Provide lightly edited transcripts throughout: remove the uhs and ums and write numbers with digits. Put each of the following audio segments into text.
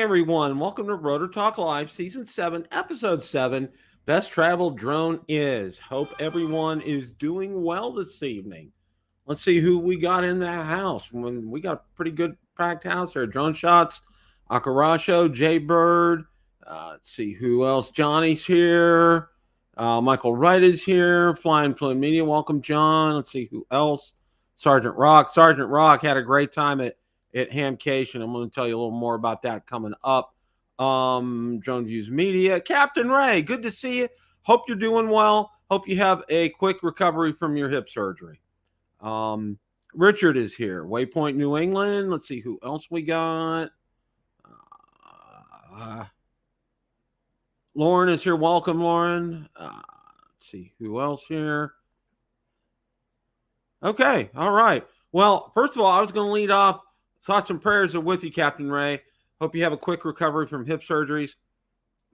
everyone. Welcome to Rotor Talk Live, Season 7, Episode 7. Best travel drone is. Hope everyone is doing well this evening. Let's see who we got in the house. We got a pretty good packed house here. Drone Shots, Akarasho, Jay Bird. Let's see who else. Johnny's here. Michael Wright is here. Flying Plume Media. Welcome, John. Let's see who else. Sergeant Rock. Sergeant Rock had a great time at Hamcation. I'm going to tell you a little more about that coming up. Drone Views Media. Captain Ray, good to see you. Hope you're doing well. Hope you have a quick recovery from your hip surgery. Richard is here. Waypoint New England. Let's see who else we got. Lauren is here. Welcome, Lauren. Let's see who else here. Okay. All right. Well, first of all, I was going to lead off. Thoughts and prayers are with you, Captain Ray. Hope you have a quick recovery from hip surgeries.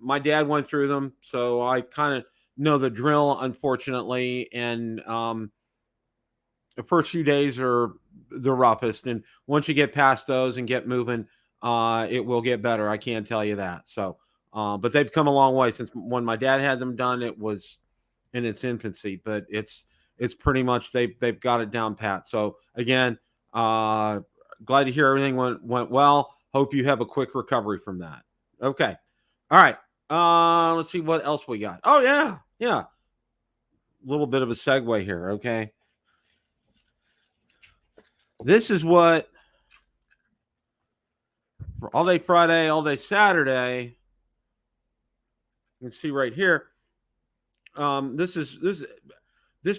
My dad went through them, so I kind of know the drill, unfortunately. And the first few days are the roughest. And once you get past those and get moving, it will get better. I can't tell you that. So, but they've come a long way since when my dad had them done. It was in its infancy, but it's pretty much they've got it down pat. So again, glad to hear everything went well. Hope you have a quick recovery from that. Okay. All right. Let's see what else we got. Oh, yeah. Yeah. A little bit of a segue here. Okay. This is what for all day Friday, all day Saturday. You can see right here. This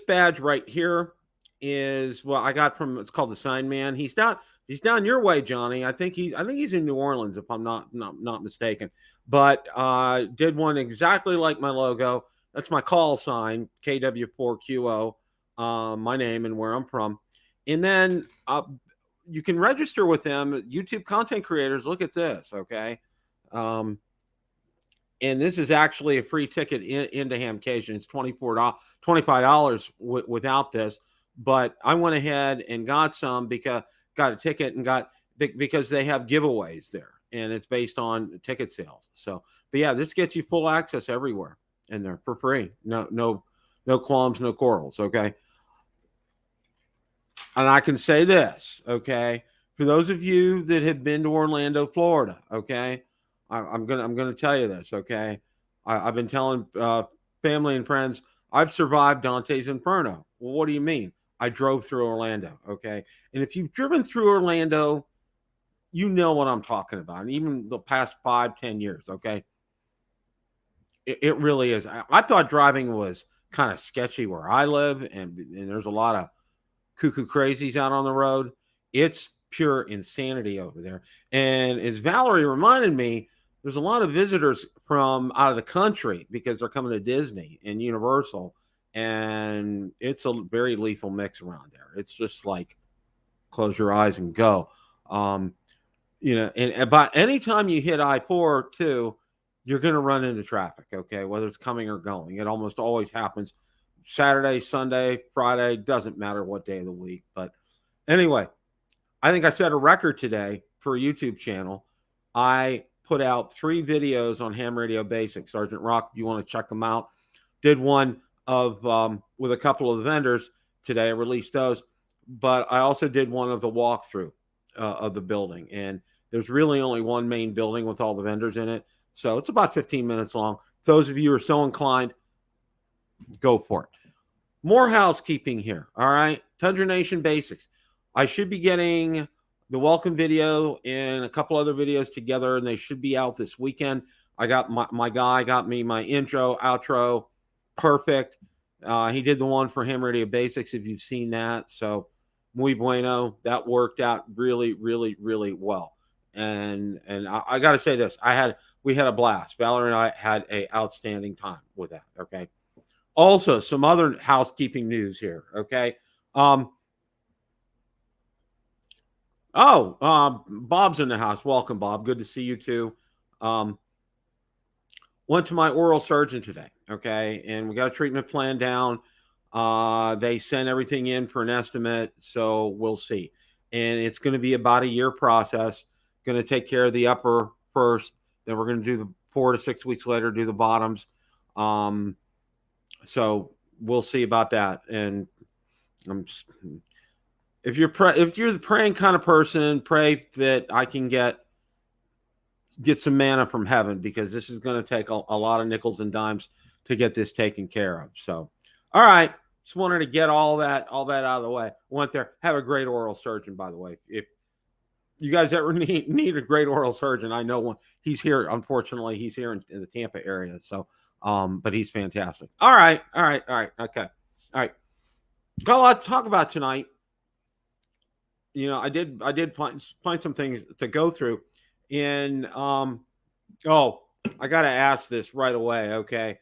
badge right here is what I got from, it's called the Sign Man. He's down your way, Johnny. I think he's in New Orleans, if I'm not mistaken. But did one exactly like my logo. That's my call sign, KW4QO, my name and where I'm from. And then you can register with them. YouTube content creators, look at this, okay? And this is actually a free ticket into Hamcation. It's $25 without this. But I went ahead and got a ticket and because they have giveaways there, and it's based on ticket sales. So, but yeah, this gets you full access everywhere in there for free. No qualms, no quarrels. Okay. And I can say this, okay, for those of you that have been to Orlando, Florida, okay, I'm gonna tell you this, okay. I've been telling family and friends I've survived Dante's Inferno. Well, what do you mean? I drove through Orlando, okay? And if you've driven through Orlando, you know what I'm talking about. And even the past 5-10 years, okay? It really is. I thought driving was kind of sketchy where I live, and there's a lot of cuckoo crazies out on the road. It's pure insanity over there. And as Valerie reminded me, there's a lot of visitors from out of the country because they're coming to Disney and Universal. And it's a very lethal mix around there. It's just like close your eyes and go. And about any time you hit I-4 too, you're going to run into traffic, okay, whether it's coming or going. It almost always happens. Saturday, Sunday, Friday, doesn't matter what day of the week. But anyway, I think I set a record today for a YouTube channel. I put out 3 videos on Ham Radio Basics. Sergeant Rock, if you want to check them out. Did one of with a couple of the vendors today. I released those, but I also did one of the walkthrough of the building. And there's really only one main building with all the vendors in it. So it's about 15 minutes long. Those of you who are so inclined, go for it. More housekeeping here. All right. Tundra Nation Basics. I should be getting the welcome video and a couple other videos together, and they should be out this weekend. I got my guy got me my intro, outro. Perfect. He did the one for Ham Radio Basics, if you've seen that. So muy bueno. That worked out really, really, really well. And I got to say this. We had a blast. Valerie and I had an outstanding time with that. Okay. Also, some other housekeeping news here. Okay. Bob's in the house. Welcome, Bob. Good to see you too. Went to my oral surgeon today, okay, and we got a treatment plan down. They sent everything in for an estimate, so we'll see. And it's going to be about a year process. Going to take care of the upper first. Then we're going to do the 4 to 6 weeks later, do the bottoms. So we'll see about that. And if you're the praying kind of person, pray that I can get some manna from heaven, because this is going to take a lot of nickels and dimes to get this taken care of. So, all right. Just wanted to get all that out of the way. Went there. Have a great oral surgeon, by the way. If you guys ever need a great oral surgeon, I know one. He's here. Unfortunately, he's here in the Tampa area. So, but he's fantastic. All right. Okay. All right. Got a lot to talk about tonight. You know, I did find some things to go through. And I got to ask this right away. Okay.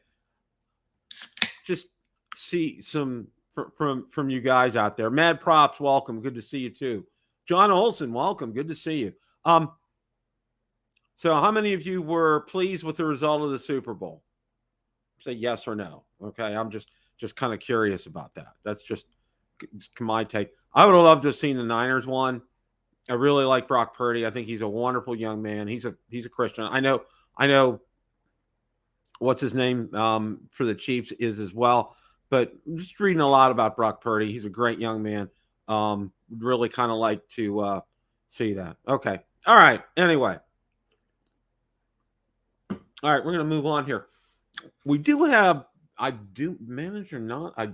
Just see some from you guys out there. Mad Props, welcome. Good to see you too. John Olson, welcome. Good to see you. So how many of you were pleased with the result of the Super Bowl? Say yes or no. Okay. I'm just kind of curious about that. That's just my take. I would have loved to have seen the Niners won. I really like Brock Purdy. I think he's a wonderful young man. He's a Christian. I know what's his name for the Chiefs is as well. But just reading a lot about Brock Purdy. He's a great young man. Really kind of like to see that. Okay. All right. Anyway. All right. We're going to move on here. We do have, I believe it or not, I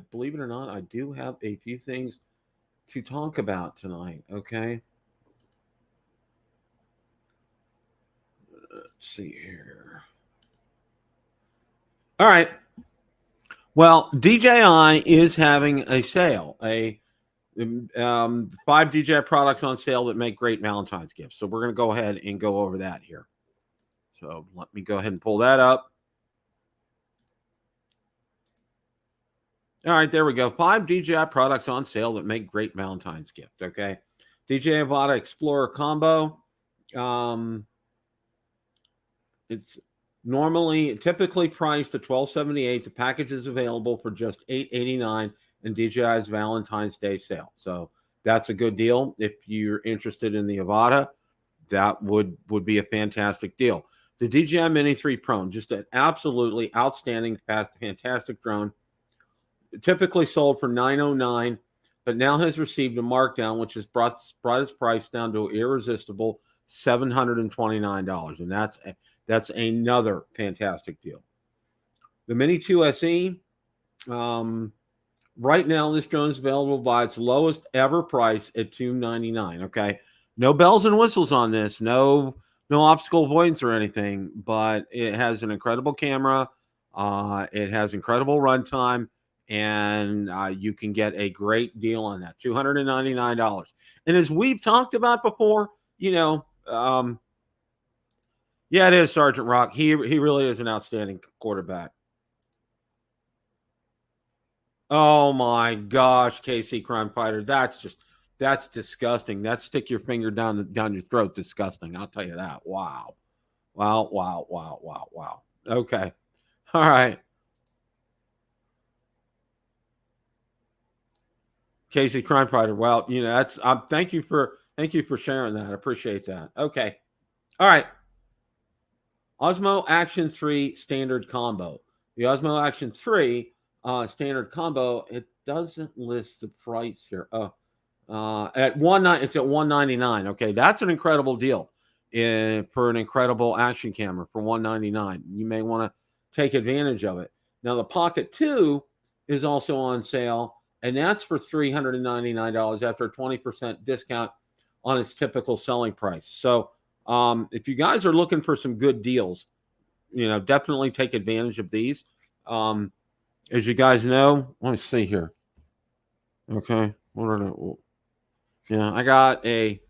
do have a few things to talk about tonight. Okay. Let's see here. All right. Well, DJI is having a sale, 5 DJI products on sale that make great Valentine's gifts. So we're going to go ahead and go over that here. So let me go ahead and pull that up. All right, there we go. 5 DJI products on sale that make great Valentine's gift. Okay. DJI Avata Explorer Combo. It's typically priced at $12.78. The package is available for just $8.89 in DJI's Valentine's Day sale. So that's a good deal. If you're interested in the Avata, that would be a fantastic deal. The DJI Mini 3 Pro, just an absolutely outstanding, fantastic drone. Typically sold for $909, but now has received a markdown, which has brought its price down to an irresistible $729, and that's another fantastic deal. The Mini 2 SE, right now this drone is available by its lowest ever price at $299. Okay, no bells and whistles on this, no obstacle avoidance or anything, but it has an incredible camera. It has incredible runtime. And you can get a great deal on that, $299. And as we've talked about before, yeah, it is Sergeant Rock. He really is an outstanding quarterback. Oh my gosh, KC Crime Fighter, that's disgusting. That's stick your finger down your throat. Disgusting. I'll tell you that. Wow. Okay. All right. Casey Crime Fighter. Well, that's thank you for sharing that. I appreciate that. Okay. All right. Osmo Action 3 standard combo. The Osmo Action 3 standard combo, it doesn't list the price here. It's at $199. Okay, that's an incredible deal for an incredible action camera for $199. You may want to take advantage of it. Now the Pocket 2 is also on sale, and that's for $399 after a 20% discount on its typical selling price. So if you guys are looking for some good deals, definitely take advantage of these. As you guys know, let me see here. Okay. I got a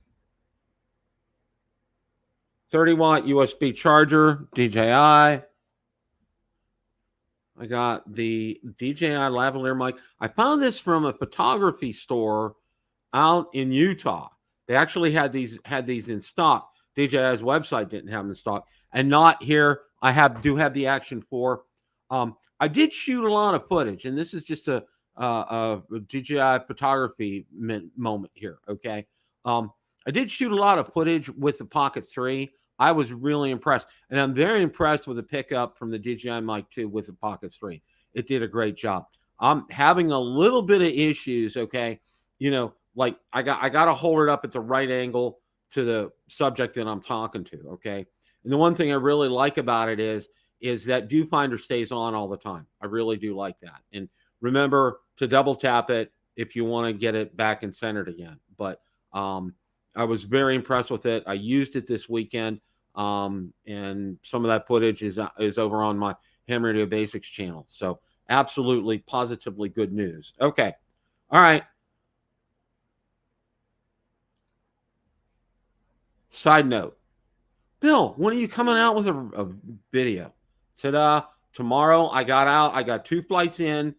30-watt USB charger, DJI. I got the DJI lavalier mic. I found this from a photography store out in Utah. They actually had these in stock. DJI's website didn't have them in stock, and not here. I do have the Action 4. I did shoot a lot of footage, and this is just a DJI photography moment here. Okay, I did shoot a lot of footage with the Pocket 3. I was really impressed. And I'm very impressed with the pickup from the DJI Mic 2 with the Pocket 3. It did a great job. I'm having a little bit of issues, okay? Like I got to hold it up at the right angle to the subject that I'm talking to, okay? And the one thing I really like about it is that viewfinder stays on all the time. I really do like that. And remember to double tap it if you want to get it back and centered again. But I was very impressed with it. I used it this weekend, and some of that footage is over on my Ham Radio Basics channel. So absolutely, positively good news. Okay. All right. Side note. Bill, when are you coming out with a video? Ta-da. Tomorrow I got out. I got 2 flights in.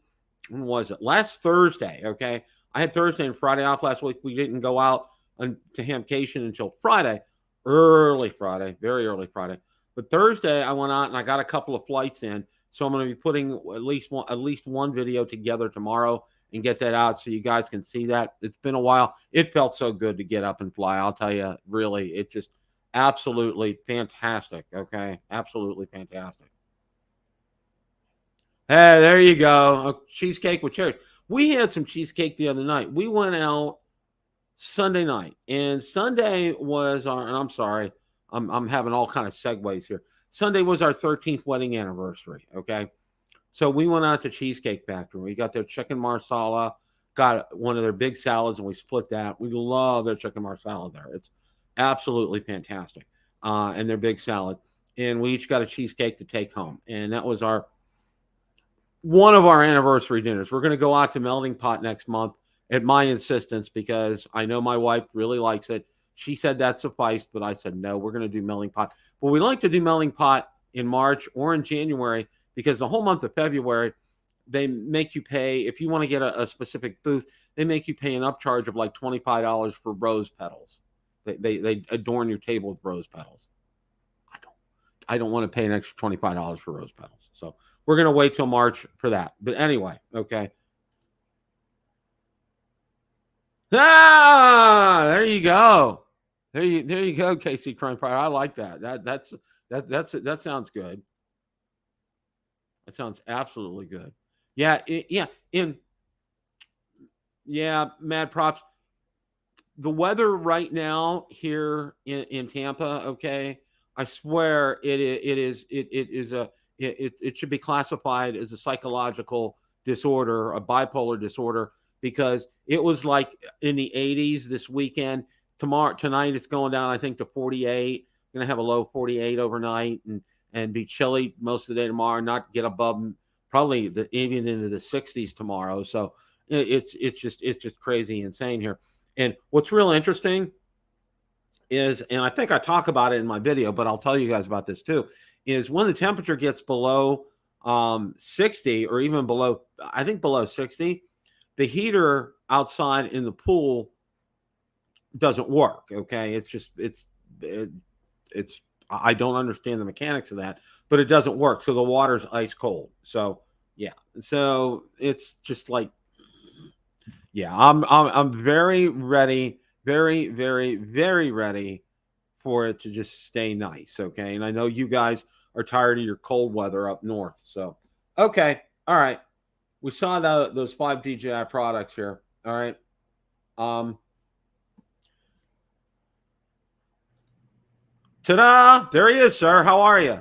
When was it? Last Thursday, okay? I had Thursday and Friday off last week. We didn't go out to Hamcation until Friday. Early Friday. Very early Friday. But Thursday I went out and I got a couple of flights in. So I'm going to be putting at least one video together tomorrow and get that out so you guys can see that. It's been a while. It felt so good to get up and fly. I'll tell you, really, it just absolutely fantastic. Okay. Absolutely fantastic. Hey, there you go. A cheesecake with cherries. We had some cheesecake the other night. We went out Sunday night, and Sunday was our, and I'm sorry, I'm having all kind of segues here. Sunday was our 13th wedding anniversary. Okay. So we went out to Cheesecake Factory. We got their chicken marsala, got one of their big salads, and we split that. We love their chicken marsala there. It's absolutely fantastic. And their big salad. And we each got a cheesecake to take home. And that was one of our anniversary dinners. We're going to go out to Melting Pot next month at my insistence because I know my wife really likes it. She said that sufficed, but I said, no, we're going to do Melting Pot. But we like to do Melting Pot in March or in January because the whole month of February, they make you pay. If you want to get a specific booth, they make you pay an upcharge of like $25 for rose petals. They adorn your table with rose petals. I don't want to pay an extra $25 for rose petals. So we're going to wait till March for that. But anyway, okay. There you go. There you go, Casey Crime Fighter. I like that. That sounds good. That sounds absolutely good. Yeah, mad props. The weather right now here in Tampa, okay, I swear it should be classified as a psychological disorder, a bipolar disorder, because it was like in the 80s this weekend. Tonight it's going down, I think, to 48. Going to have a low 48 overnight and be chilly most of the day tomorrow. Not get above probably even into the 60s tomorrow. So it's just crazy insane here. And what's real interesting is, and I think I talk about it in my video, but I'll tell you guys about this too, is when the temperature gets below 60 or even below 60, the heater outside in the pool doesn't work. Okay. I don't understand the mechanics of that, but it doesn't work. So the water's ice cold. So yeah. So it's just like, yeah, I'm very ready, very, very, very ready for it to just stay nice. Okay. And I know you guys are tired of your cold weather up north. So, okay. All right. We saw those 5 DJI products here. All right. Ta-da! There he is, sir. How are you?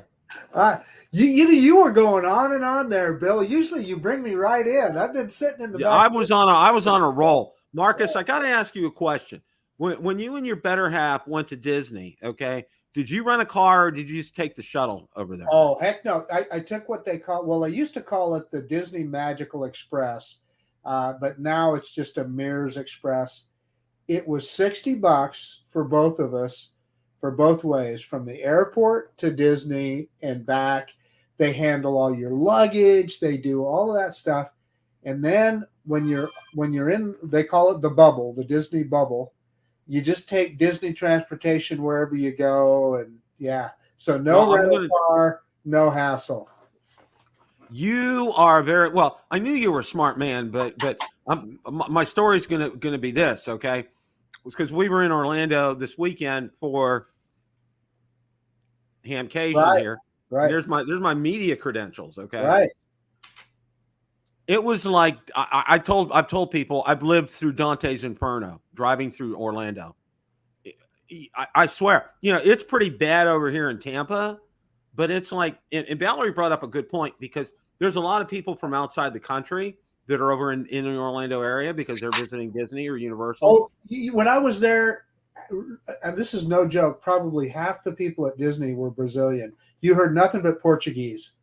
You were going on and on there, Bill. Usually you bring me right in. I've been sitting in the back. I was on a roll. Marcus, I got to ask you a question. When you and your better half went to Disney, okay, did you rent a car or did you just take the shuttle over there? Oh, heck no. I took what they they used to call it the Disney Magical Express, but now it's just a Mears Express. It was $60 for both of us, for both ways, from the airport to Disney and back. They handle all your luggage. They do all of that stuff. And then when you're in, they call it the bubble, the Disney bubble. You just take Disney transportation wherever you go. And yeah, so no rental car, no hassle. You are very well. I knew you were a smart man, but my story's gonna be this, okay? It's because we were in Orlando this weekend for Hamcation here. Right. There's my media credentials. Okay. Right. It was like I've told people I've lived through Dante's Inferno driving through Orlando. I swear, it's pretty bad over here in Tampa, but it's like, and Valerie brought up a good point because there's a lot of people from outside the country that are over in the Orlando area because they're visiting Disney or Universal. Oh, when I was there, and this is no joke, probably half the people at Disney were Brazilian. You heard nothing but Portuguese.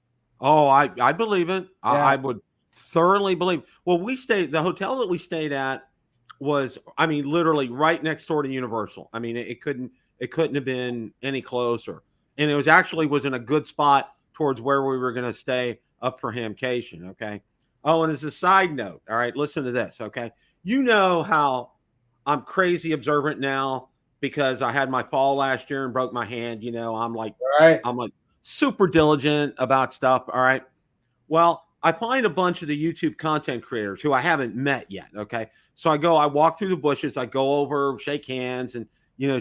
Oh, I believe it. Yeah. I would thoroughly believe. Well, the hotel that we stayed at was, literally right next door to Universal. It couldn't have been any closer. And it was in a good spot towards where we were going to stay up for Hamcation. Okay. Oh, and as a side note, all right, listen to this. Okay. You know how I'm crazy observant now because I had my fall last year and broke my hand. I'm like super diligent about stuff. All right. Well, I find a bunch of the YouTube content creators who I haven't met yet. Okay. So I walk through the bushes, I go over, shake hands, and,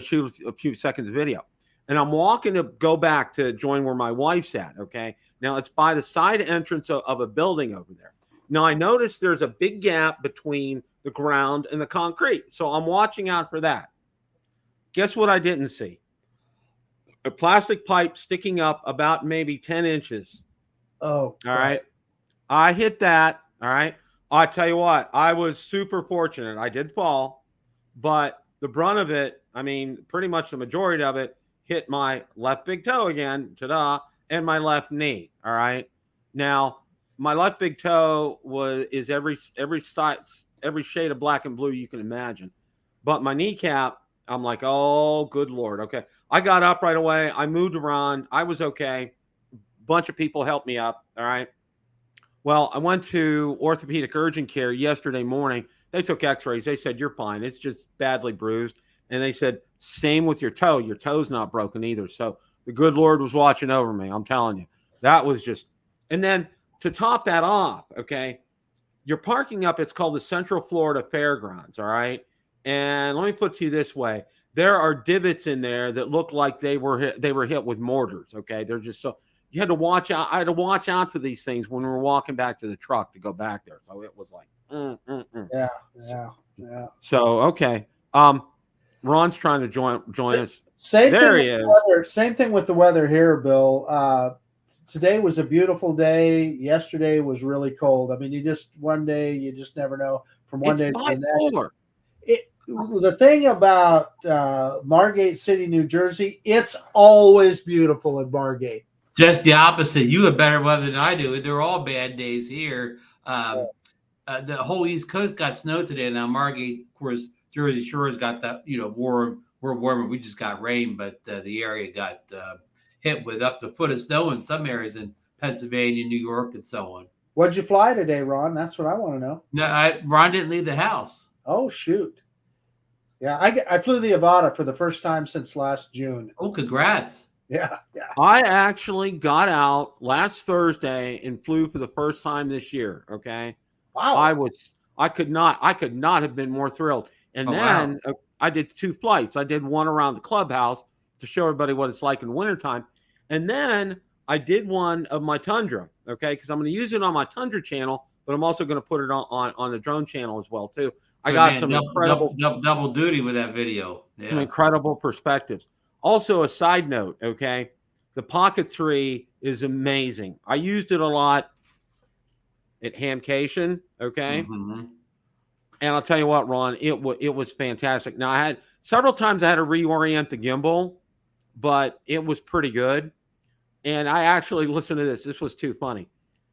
shoot a few seconds of video. And I'm walking to go back to join where my wife's at. Okay. Now it's by the side entrance of a building over there. Now I noticed there's a big gap between the ground and the concrete. So I'm watching out for that. Guess what I didn't see? A plastic pipe sticking up about maybe 10 inches. Oh, all right. I hit that. All right. I tell you what, I was super fortunate. I did fall, but the brunt of it, pretty much the majority of it hit my left big toe again, ta-da, and my left knee. All right. Now, my left big toe is every shade of black and blue you can imagine. But my kneecap, I'm like, oh, good Lord. Okay. I got up right away. I moved around. I was okay. Bunch of people helped me up. All right. Well, I went to orthopedic urgent care yesterday morning. They took x-rays. They said, you're fine. It's just badly bruised. And they said, same with your toe. Your toe's not broken either. So the good Lord was watching over me. I'm telling you. That was just, and then to top that off, okay, you're parking up, it's called the Central Florida Fairgrounds, all right? And let me put it to you this way. There are divots in there that look like they were hit with mortars, okay? They're just so, you had to watch out. I had to watch out for these things when we were walking back to the truck to go back there. So it was like, Yeah. So, okay. Ron's trying to join us. Same thing with the weather here, Bill. Today was a beautiful day. Yesterday was really cold. One day you just never know from one day to the next. The thing about Margate City, New Jersey, it's always beautiful in Margate. Just the opposite. You have better weather than I do. They're all bad days here. The whole East Coast got snow today. Now Margate, of course, Jersey Shore's got that, warm. We're warmer. We just got rain, but the area got hit with up to a foot of snow in some areas in Pennsylvania, New York, and so on. What'd you fly today, Ron? That's what I want to know. No, Ron didn't leave the house. Oh, shoot. Yeah, I flew the Avata for the first time since last June. Oh, congrats. Yeah. I actually got out last Thursday and flew for the first time this year. Okay. Wow. I could not have been more thrilled. And then I did 2 flights. I did one around the clubhouse to show everybody what it's like in wintertime. And then I did one of my Tundra. Okay. Because I'm going to use it on my Tundra channel, but I'm also going to put it on the drone channel as well too. I got some incredible double duty with that video. Yeah. Some incredible perspectives. Also, a side note, okay, the Pocket 3 is amazing. I used it a lot at Hamcation, okay? Mm-hmm. And I'll tell you what, Ron, it was fantastic. Now, I had several times I had to reorient the gimbal, but it was pretty good. And I actually, listen to this. This was too funny.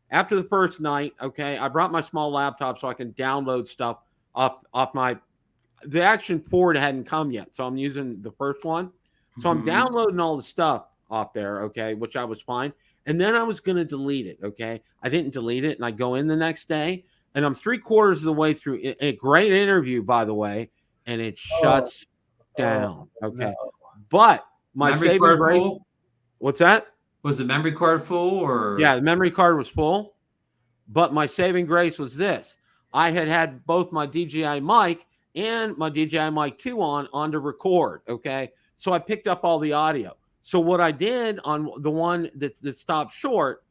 After the first night, okay, I brought my small laptop so I can download stuff off the Action 4 hadn't come yet, so I'm using the first one. So I'm downloading all the stuff off there, okay, which I was fine. And then I was going to delete it, okay? I didn't delete it, and I go in the next day, and I'm 3/4 of the way through. A great interview, by the way, and it shuts down, okay? No. But my saving grace... What's that? Was the memory card full? Or yeah, the memory card was full. But my saving grace was this. I had both my DJI mic and my DJI Mic 2 on to record, okay? So I picked up all the audio. So what I did on the one that stopped short,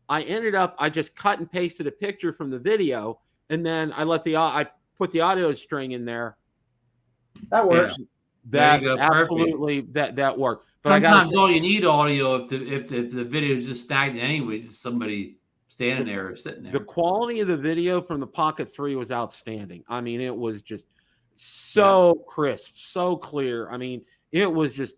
I just cut and pasted a picture from the video, and then I put the audio string in there. That works. Yeah. That There you go. absolutely that worked. But sometimes all you need audio if the video is just stagnant anyway, just somebody standing there or sitting there. The quality of the video from the Pocket 3 was outstanding. I mean, it was just so crisp, so clear. I mean, it was just,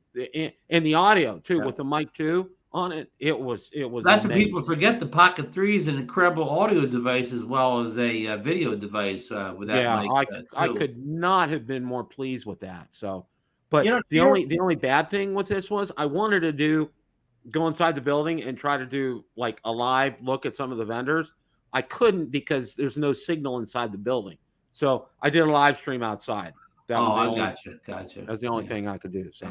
and the audio too, with the mic 2 on it. It was. That's what people forget. The Pocket 3 is an incredible audio device as well as a video device with that mic. I could not have been more pleased with that. So, but the only bad thing with this was I wanted to go inside the building and try to do like a live look at some of the vendors. I couldn't because there's no signal inside the building. So I did a live stream outside. Gotcha. That's the only thing I could do. So,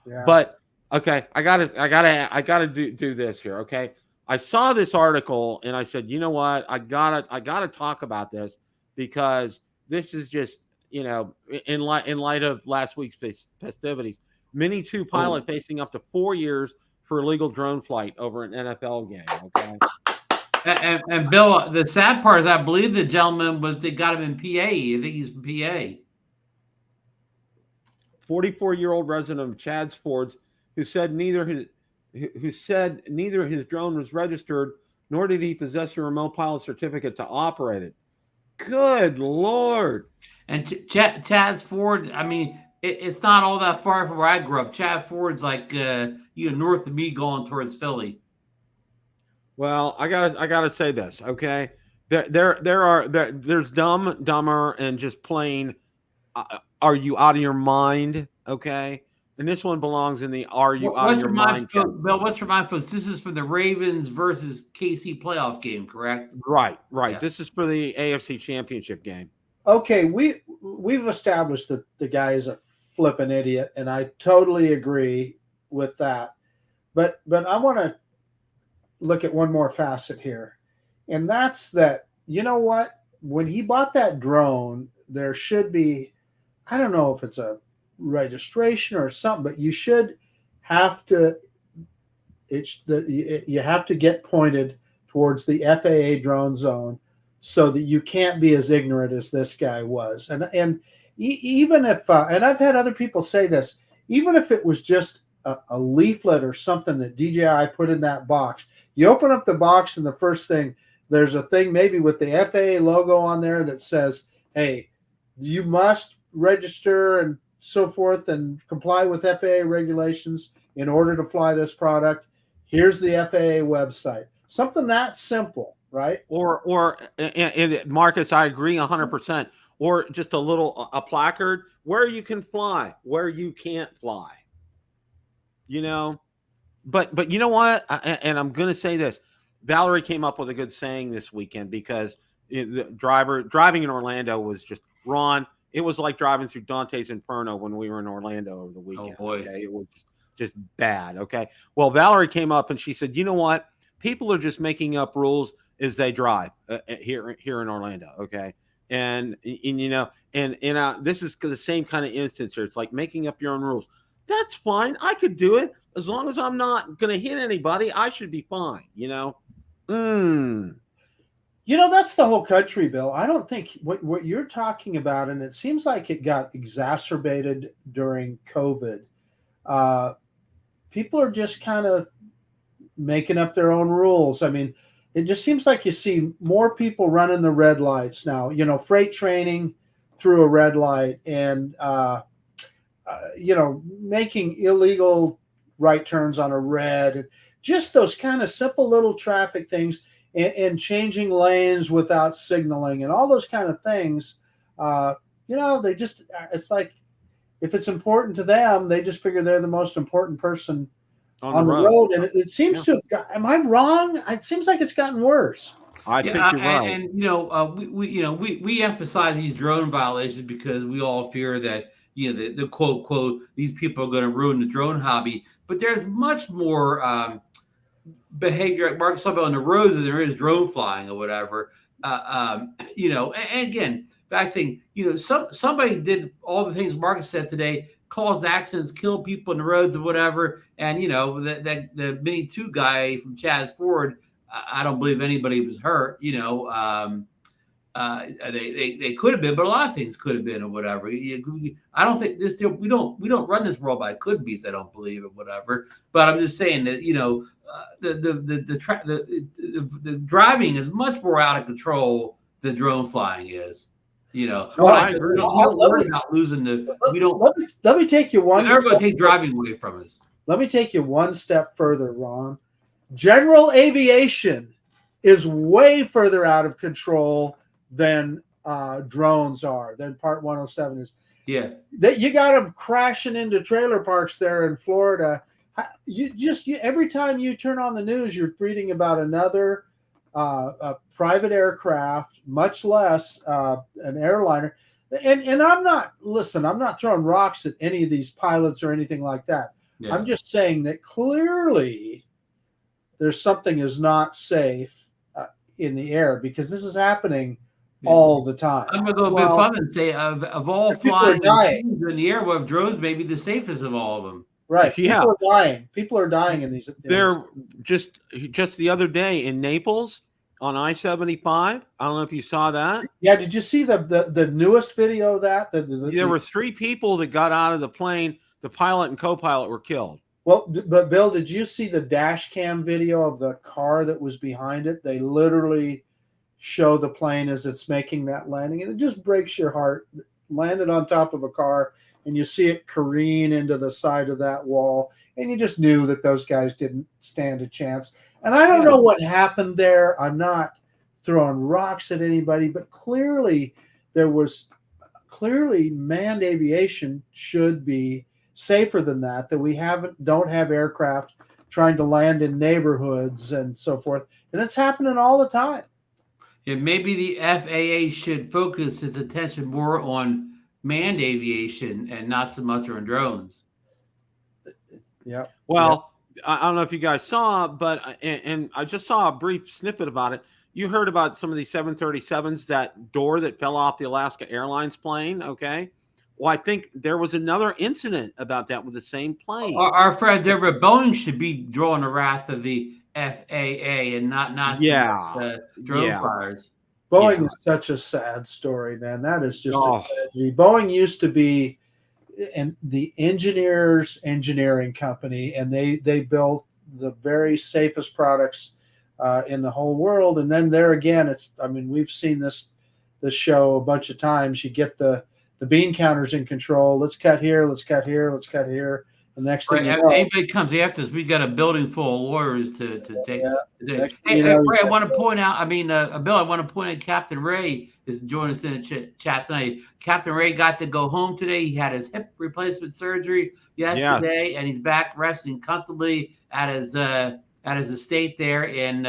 yeah. But okay, I gotta do this here. Okay, I saw this article and I said, you know what, I gotta talk about this because this is just, you know, in light of last week's festivities. Mini 2 pilot facing up to 4 years for illegal drone flight over an NFL game. Okay. And Bill, the sad part is I believe the gentleman they got him in PA. I think he's from PA. 44-year-old resident of Chadds Fords, who said neither his drone was registered nor did he possess a remote pilot certificate to operate it. Good Lord! And Chadds Ford, I mean, it's not all that far from where I grew up. Chadds Ford's like north of me going towards Philly. Well, I gotta say this, okay? There's dumb, dumber, and just plain. Are you out of your mind? Okay, and this one belongs in the "Are you out of your mind?" Bill, let's remind folks. This is for the Ravens versus KC playoff game, correct? Right. Yeah. This is for the AFC Championship game. Okay, we've established that the guy is a flippin' idiot, and I totally agree with that. But I want to look at one more facet here, and that's that, you know what, when he bought that drone, there should be, I don't know if it's a registration or something, but you should have to, you have to get pointed towards the FAA drone zone so that you can't be as ignorant as this guy was. And even if and I've had other people say this, even if it was just a leaflet or something that DJI put in that box, you open up the box and the first thing, there's a thing maybe with the FAA logo on there that says, hey, you must register and so forth and comply with FAA regulations in order to fly this product. Here's the FAA website. Something that simple, right? Or Marcus, I agree 100%. Or just a placard where you can fly, where you can't fly. You know, but you know what? And I'm going to say this. Valerie came up with a good saying this weekend because the driving in Orlando was just, Ron, it was like driving through Dante's Inferno when we were in Orlando over the weekend. Oh, boy. Okay? It was just bad. Okay. Well, Valerie came up and she said, you know what? People are just making up rules as they drive here in Orlando. Okay. And you know, and this is the same kind of instance here. It's like making up your own rules. That's fine. I could do it as long as I'm not going to hit anybody. I should be fine. You know. You know, that's the whole country, Bill. I don't think what you're talking about, and it seems like it got exacerbated during COVID. People are just kind of making up their own rules. I mean, it just seems like you see more people running the red lights now, you know, freight training through a red light and, you know, making illegal right turns on a red, just those kind of simple little traffic things and changing lanes without signaling and all those kind of things. You know, they just, it's like, if it's important to them, they just figure they're the most important person on the road. And it seems to have got, am I wrong? It seems like it's gotten worse. I think you're right. And you know, we emphasize these drone violations because we all fear that, you know, the quote, these people are going to ruin the drone hobby. But there's much more behavior at Marcus talked about on the roads than there is drone flying or whatever. You know, and again, back thing, you know, somebody did all the things Marcus said today, caused accidents, killed people in the roads or whatever. And the Mini 2 guy from Chaz Ford, I don't believe anybody was hurt. They could have been, but a lot of things could have been or whatever. I don't think this deal. We don't run this world by could be's. I don't believe or whatever. But I'm just saying that the driving is much more out of control than drone flying is. I agree. We don't worry about losing the. We don't. Let me take you one. They're going to take driving away from us. Let me take you one step further, Ron. General aviation is way further out of control than drones are, than Part 107 is. Yeah. That you got them crashing into trailer parks there in Florida. Every time you turn on the news, you're reading about another a private aircraft, much less an airliner. And I'm not throwing rocks at any of these pilots or anything like that. Yeah. I'm just saying that clearly there's something is not safe in the air, because this is happening all the time. I'm going to go a bit further and say of all flying machines in the air, drones may be the safest of all of them. Right. Yeah. People are dying. People are dying in these. They're just the other day in Naples on I-75. I don't know if you saw that. Yeah. Did you see the newest video of that? There were 3 people that got out of the plane. The pilot and co-pilot were killed. Well, but Bill, did you see the dash cam video of the car that was behind it? They literally show the plane as it's making that landing, and it just breaks your heart. Landed on top of a car, and you see it careen into the side of that wall, and you just knew that those guys didn't stand a chance. And I don't know what happened there. I'm not throwing rocks at anybody, but clearly manned aviation should be safer than that we don't have aircraft trying to land in neighborhoods and so forth. And it's happening all the time. Yeah, maybe the FAA should focus its attention more on manned aviation and not so much on drones. Yeah. Well, I don't know if you guys saw, but and I just saw a brief snippet about it. You heard about some of these 737s, that door that fell off the Alaska Airlines plane, okay? Well, I think there was another incident about that with the same plane. Our friends over at Boeing should be drawing the wrath of the FAA and not drone flyers. Boeing is such a sad story, man. That is just a tragedy. Boeing used to be the engineering company, and they built the very safest products in the whole world. And then there again, we've seen this show a bunch of times. You get the bean counters in control. Let's cut here. Let's cut here. Let's cut here. The next thing you know, anybody comes after us, we got a building full of lawyers to take. Ray, I want to point out. Bill, I want to point out Captain Ray is joining us in the chat tonight. Captain Ray got to go home today. He had his hip replacement surgery yesterday, and he's back resting comfortably at his estate there in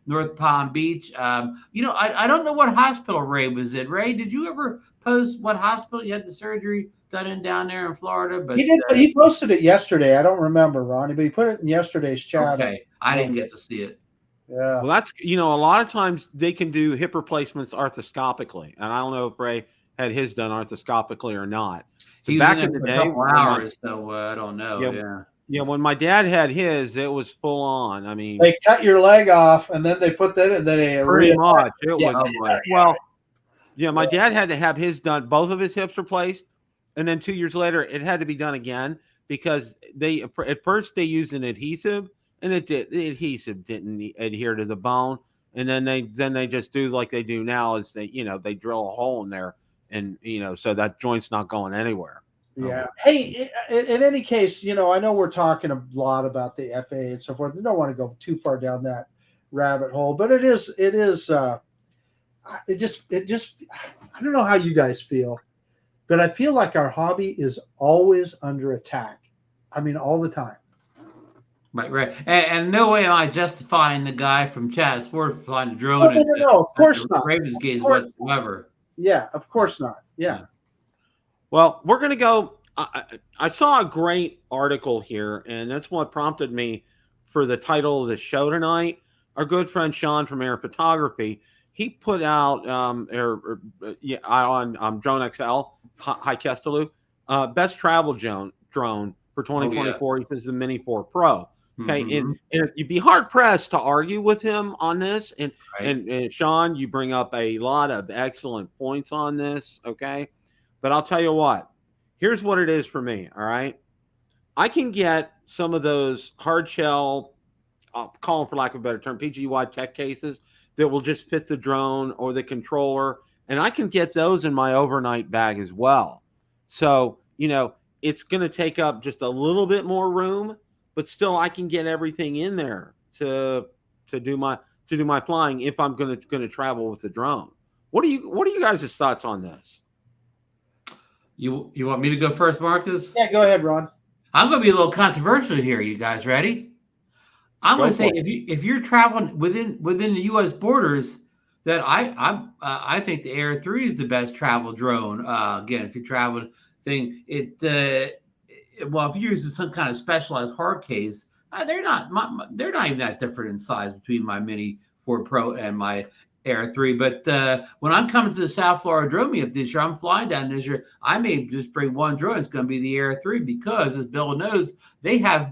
North Palm Beach. I don't know what hospital Ray was in. Ray, did you ever post what hospital you had the surgery done in down there in Florida? But he did. He posted it yesterday. I don't remember, Ronnie, but he put it in yesterday's chat. Okay, I didn't get to see it. Yeah. Well, that's a lot of times they can do hip replacements arthroscopically, and I don't know if Ray had his done arthroscopically or not. So back in the day, a couple hours, so I don't know. Yeah, when my dad had his, it was full on. They cut your leg off, and then they put that in. Then pretty much it was. My dad had to have his done, both of his hips replaced, and then 2 years later, it had to be done again because at first they used an adhesive, and the adhesive didn't adhere to the bone, and then they just do like they do now is they drill a hole in there, and so that joint's not going anywhere. Yeah. Hey, in any case, I know we're talking a lot about the FAA and so forth. I don't want to go too far down that rabbit hole, but it just I don't know how you guys feel, but I feel like our hobby is always under attack. All the time. Right. And no way am I justifying the guy from Chaz Ford flying the drone. No, of course not. Ravens games whatsoever. Yeah, of course not. Yeah. Well, we're going to go. I saw a great article here, and that's what prompted me for the title of the show tonight. Our good friend Sean from Air Photography, he put out on Drone XL, Hi Kesteloo, best travel drone for 2024. He says the Mini 4 Pro. Okay, and you'd be hard pressed to argue with him on this. And and Sean, you bring up a lot of excellent points on this. Okay, but I'll tell you what. Here's what it is for me. All right, I can get some of those hard shell, I'll call them for lack of a better term, PGY tech cases that will just fit the drone or the controller, and I can get those in my overnight bag as well. So it's going to take up just a little bit more room, but still I can get everything in there to do my flying if I'm going to travel with the drone. What are you guys' thoughts on this? You want me to go first, Marcus? Yeah, go ahead, Ron. I'm going to be a little controversial here. You guys ready? I'm going to say if you're traveling within the U.S. borders, that I think the Air 3 is the best travel drone. Again, if you're traveling thing, well, if you're using some kind of specialized hard case, they're not even that different in size between my Mini 4 Pro and my Air 3. But when I'm coming to the South Florida drone meetup this year, I'm flying down this year. I may just bring one drone. It's going to be the Air 3 because, as Bill knows, they have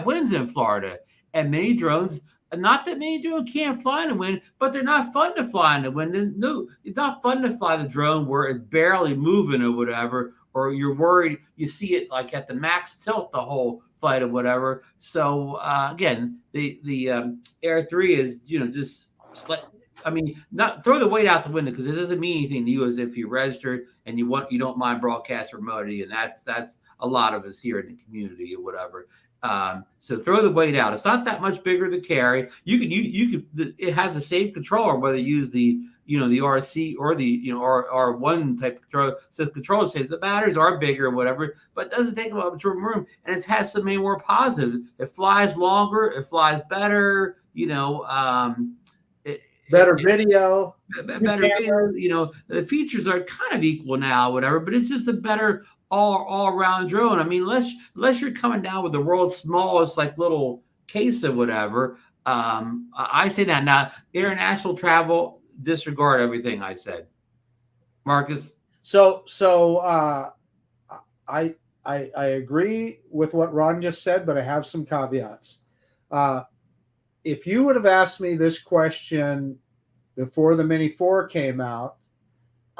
winds in Florida, and many drones. Not that many drones can't fly in the wind, but they're not fun to fly in the wind. No, it's not fun to fly the drone where it's barely moving or whatever, or you're worried you see it like at the max tilt the whole flight or whatever. So again, the Air 3 is not throw the weight out the window because it doesn't mean anything to you as if you're registered and you don't mind broadcast remotely, and that's a lot of us here in the community or whatever. So throw the weight out. It's not that much bigger to carry. It has the same controller whether you use the RC or the R1 type of controller. So the controller says the batteries are bigger or whatever, but it doesn't take up much room, and it has so many more positives. It flies longer. It flies better. Better video. The features are kind of equal now, whatever, but it's just a better all around drone. I mean, unless you're coming down with the world's smallest little case or whatever. I say that now. International travel, disregard everything I said. Marcus. So I agree with what Ron just said, but I have some caveats. If you would have asked me this question before the Mini 4 came out,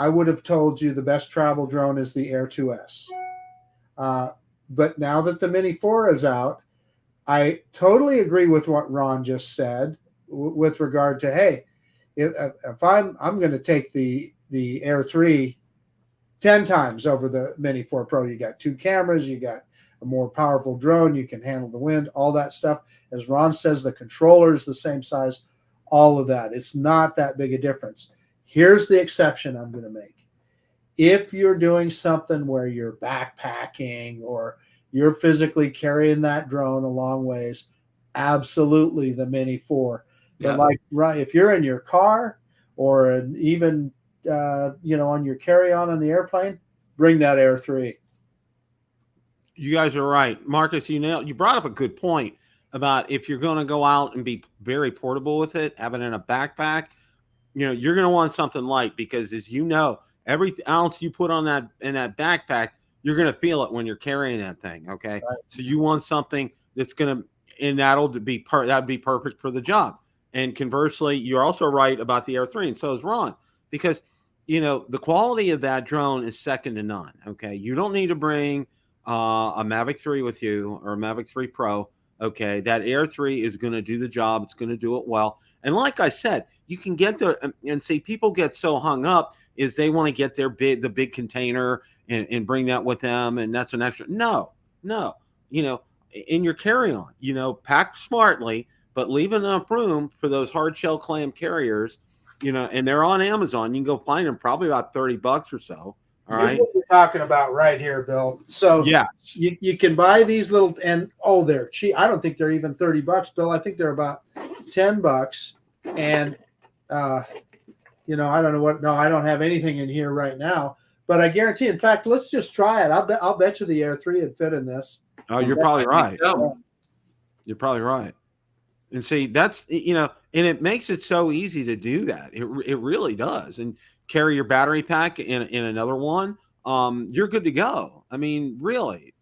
I would have told you the best travel drone is the Air 2S. But now that the Mini 4 is out, I totally agree with what Ron just said with regard to, hey, if I'm going to take the Air 3 10 times over the Mini 4 Pro. You got 2 cameras, you got a more powerful drone, you can handle the wind, all that stuff. As Ron says, the controller is the same size, all of that. It's not that big a difference. Here's the exception I'm going to make. If you're doing something where you're backpacking or you're physically carrying that drone a long ways, absolutely the Mini 4. Yeah. But if you're in your car or even on your carry-on on the airplane, bring that Air 3. You guys are right. Marcus, you brought up a good point about if you're going to go out and be very portable with it, have it in a backpack, you're going to want something light because, as you know, every ounce you put on in that backpack, you're going to feel it when you're carrying that thing. Okay. Right. So you want something that's going to, and that'd be perfect for the job. And conversely, you're also right about the Air 3, and so is Ron, because, the quality of that drone is second to none. Okay. You don't need to bring a Mavic 3 with you or a Mavic 3 Pro. Okay. That Air 3 is going to do the job. It's going to do it well. And like I said, you can get there and see people get so hung up is they want to get the big container and bring that with them. And that's an extra. No, in your carry-on, pack smartly, but leave enough room for those hard shell clam carriers, and they're on Amazon. You can go find them probably about $30 or so. All right. Here's what we're talking about right here, Bill. So yeah, you can buy these little, and they're cheap. I don't think they're even $30, Bill. I think they're about $10. And I don't know what. No, I don't have anything in here right now. But I guarantee. In fact, let's just try it. I'll bet you the Air 3 would fit in this. Oh, you're probably right. You're probably right. And see, that's and it makes it so easy to do that. It really does. And carry your battery pack in another one, you're good to go. I mean, really,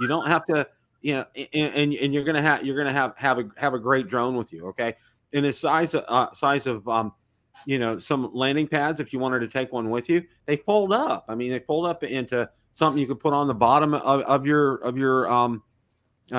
you don't have to, and you're gonna have a great drone with you. Okay, and the size of some landing pads. If you wanted to take one with you, they fold up. I mean, they fold up into something you could put on the bottom of your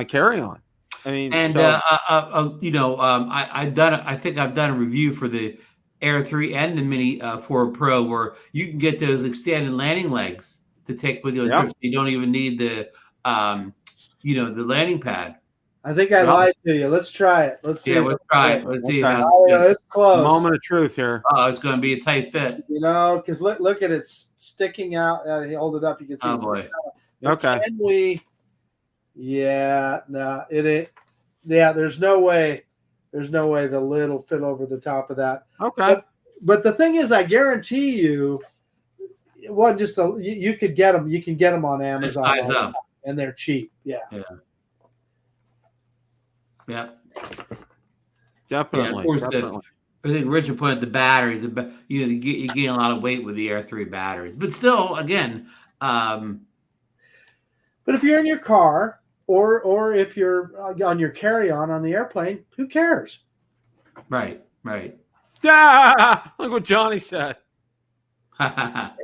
carry on. I mean, And so I've done. I think I've done a review for the Air 3 and the Mini 4 Pro, where you can get those extended landing legs to take with you on Yep. trips. You don't even need the the landing pad. I think I Yep. lied to you. Let's try it. Let's see. Yeah, let's try it. Let's see. Okay. It's close. Moment of truth here. Oh, it's going to be a tight fit. Because look at it sticking out. Hold it up. You can see. Oh it's boy. Okay. Can we? Yeah. No. It ain't. Yeah. There's no way. There's no way the lid will fit over the top of that. Okay. But the thing is, I guarantee you, it wasn't just you could get them. You can get them on Amazon, Size up. and they're cheap. Yeah. Yeah. Definitely. Yeah, of course, definitely. I think Richard pointed the batteries. You gain a lot of weight with the Air 3 batteries, but still, again. But if you're in your car or if you're on your carry-on on the airplane, who cares? Right. Yeah. Look what Johnny said. Peacock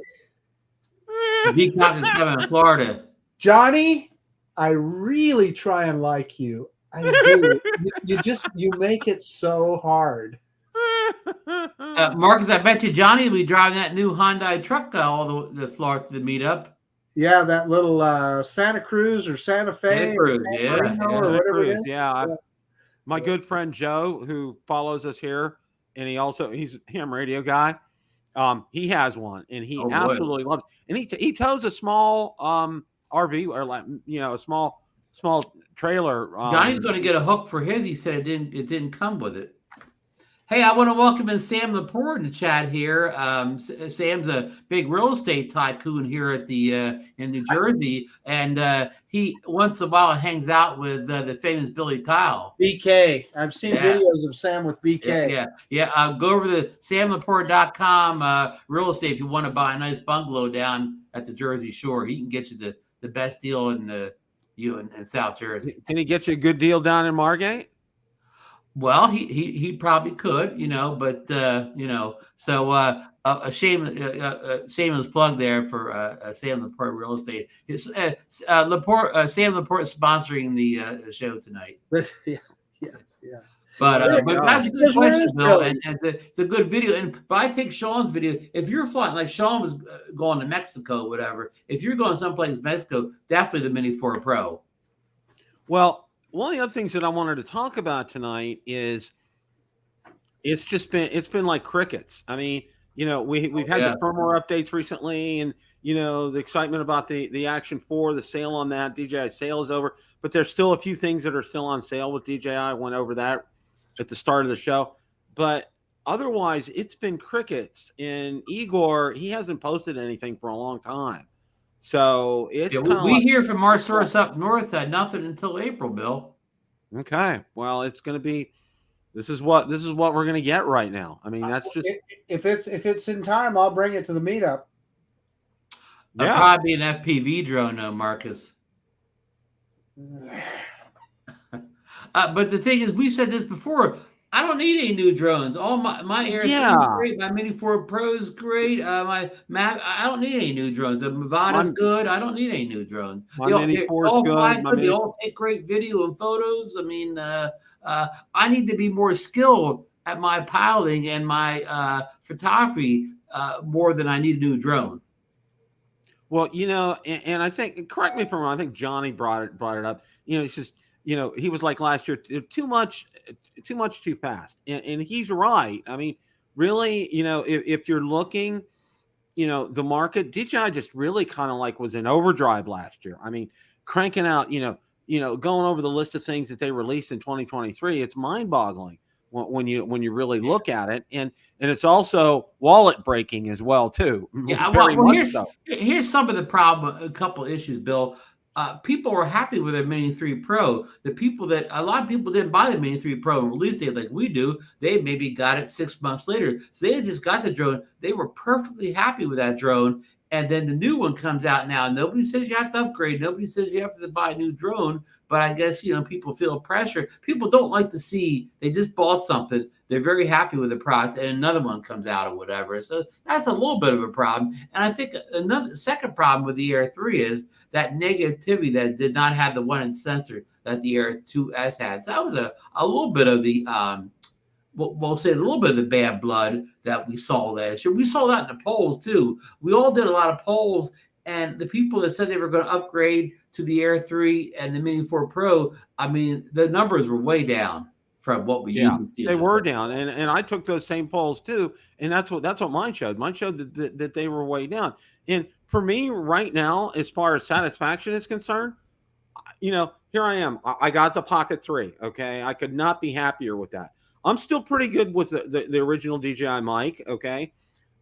is coming to Florida. Johnny, I really try and like you. I do. you make it so hard. Marcus, I bet you Johnny will be driving that new Hyundai truck all the Florida to the meetup. Yeah, that little Santa Cruz or Santa Fe or whatever it is. Yeah. My good friend Joe, who follows us here, and he's a ham radio guy. He has one, and he absolutely loves it. And he tows a small RV or a small trailer. Johnny's going to get a hook for his. He said it didn't come with it. Hey, I want to welcome in Sam Laporte in the chat here. Sam's a big real estate tycoon here at in New Jersey, and he once in a while hangs out with the famous Billy Kyle. BK. I've seen videos of Sam with BK. Yeah. Go over to samlaporte.com real estate if you want to buy a nice bungalow down at the Jersey Shore. He can get you the best deal in South Jersey. Can he get you a good deal down in Margate? Well, he probably could, but so a shameless plug there for Sam Laporte Real Estate. Sam Laporte sponsoring the show tonight. Yeah. But that's a good question, Bill, and it's a good video. But I take Sean's video. If you're flying, like Sean was going to Mexico, whatever. If you're going someplace in Mexico, definitely the Mini 4 Pro. Well, one of the other things that I wanted to talk about tonight is it's been like crickets. I mean, we've had the firmware updates recently, and the excitement about the Action 4, the sale on that DJI sale is over, but there's still a few things that are still on sale with DJI. I went over that at the start of the show, but otherwise it's been crickets. And Igor, he hasn't posted anything for a long time. So it's we hear from our source up north nothing until April, Bill. Okay, well, it's going to be. This is what we're going to get right now. I mean, that's just if it's in time, I'll bring it to the meetup. It'll probably be an FPV drone, though, Marcus. But the thing is, we said this before. I don't need any new drones. All my Air is great. My Mini 4 Pro is great. My Mavic, I don't need any new drones. The Mavada's good. I don't need any new drones. My Mini 4 is good. They all take great video and photos. I mean, I need to be more skilled at my piloting and my photography more than I need a new drone. Well, and I think, correct me if I'm wrong, I think Johnny brought it up. It's just, he was like last year, too much, too fast. And he's right. I mean, really, if you're looking, the market, DJI just really kind of like was in overdrive last year. I mean, cranking out, going over the list of things that they released in 2023, it's mind boggling when you really look at it. And it's also wallet breaking as well, too. Yeah. Here's some of the problem, a couple of issues, Bill. People were happy with their Mini 3 Pro. A lot of people didn't buy the Mini 3 Pro in release date like we do. They maybe got it 6 months later. So they had just got the drone. They were perfectly happy with that drone. And then the new one comes out now. Nobody says you have to upgrade. Nobody says you have to buy a new drone. But I guess, people feel pressure. People don't like to see they just bought something. They're very happy with the product and another one comes out or whatever. So that's a little bit of a problem. And I think another second problem with the Air 3 is that negativity that did not have the 1-inch sensor that the Air 2S had. So that was a little bit of the we'll say a little bit of the bad blood that we saw last year. We saw that in the polls too. We all did a lot of polls, and the people that said they were going to upgrade to the Air 3 and the Mini 4 Pro, I mean, the numbers were way down from what we usually see. They were down, and I took those same polls too, and that's what mine showed. Mine showed that they were way down. And for me right now, as far as satisfaction is concerned, here I am. I got the Pocket 3. Okay, I could not be happier with that. I'm still pretty good with the original DJI mic, okay?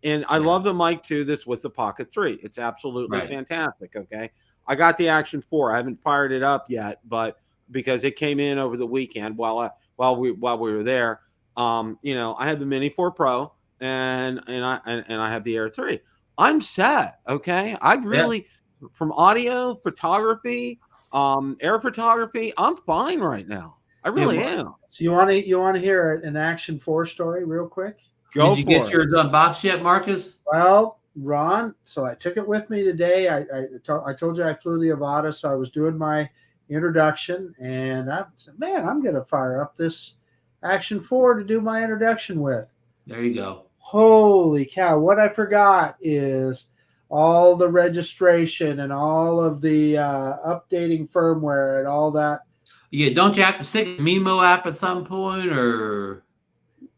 And I love the mic, too, that's with the Pocket 3. It's absolutely fantastic, okay? I got the Action 4. I haven't fired it up yet, but because it came in over the weekend while we were there, I had the Mini 4 Pro and I have the Air 3. I'm set, okay? I really, from audio, photography, air photography, I'm fine right now. I really am. So you want to hear an Action 4 story real quick? Did you get yours unboxed yet, Marcus? Well, Ron, so I took it with me today. I told you I flew the Avata, so I was doing my introduction, and I said, man, I'm going to fire up this Action 4 to do my introduction with. There you go. Holy cow. What I forgot is all the registration and all of the updating firmware and all that. Yeah, don't you have to stick a Mimo app at some point, or?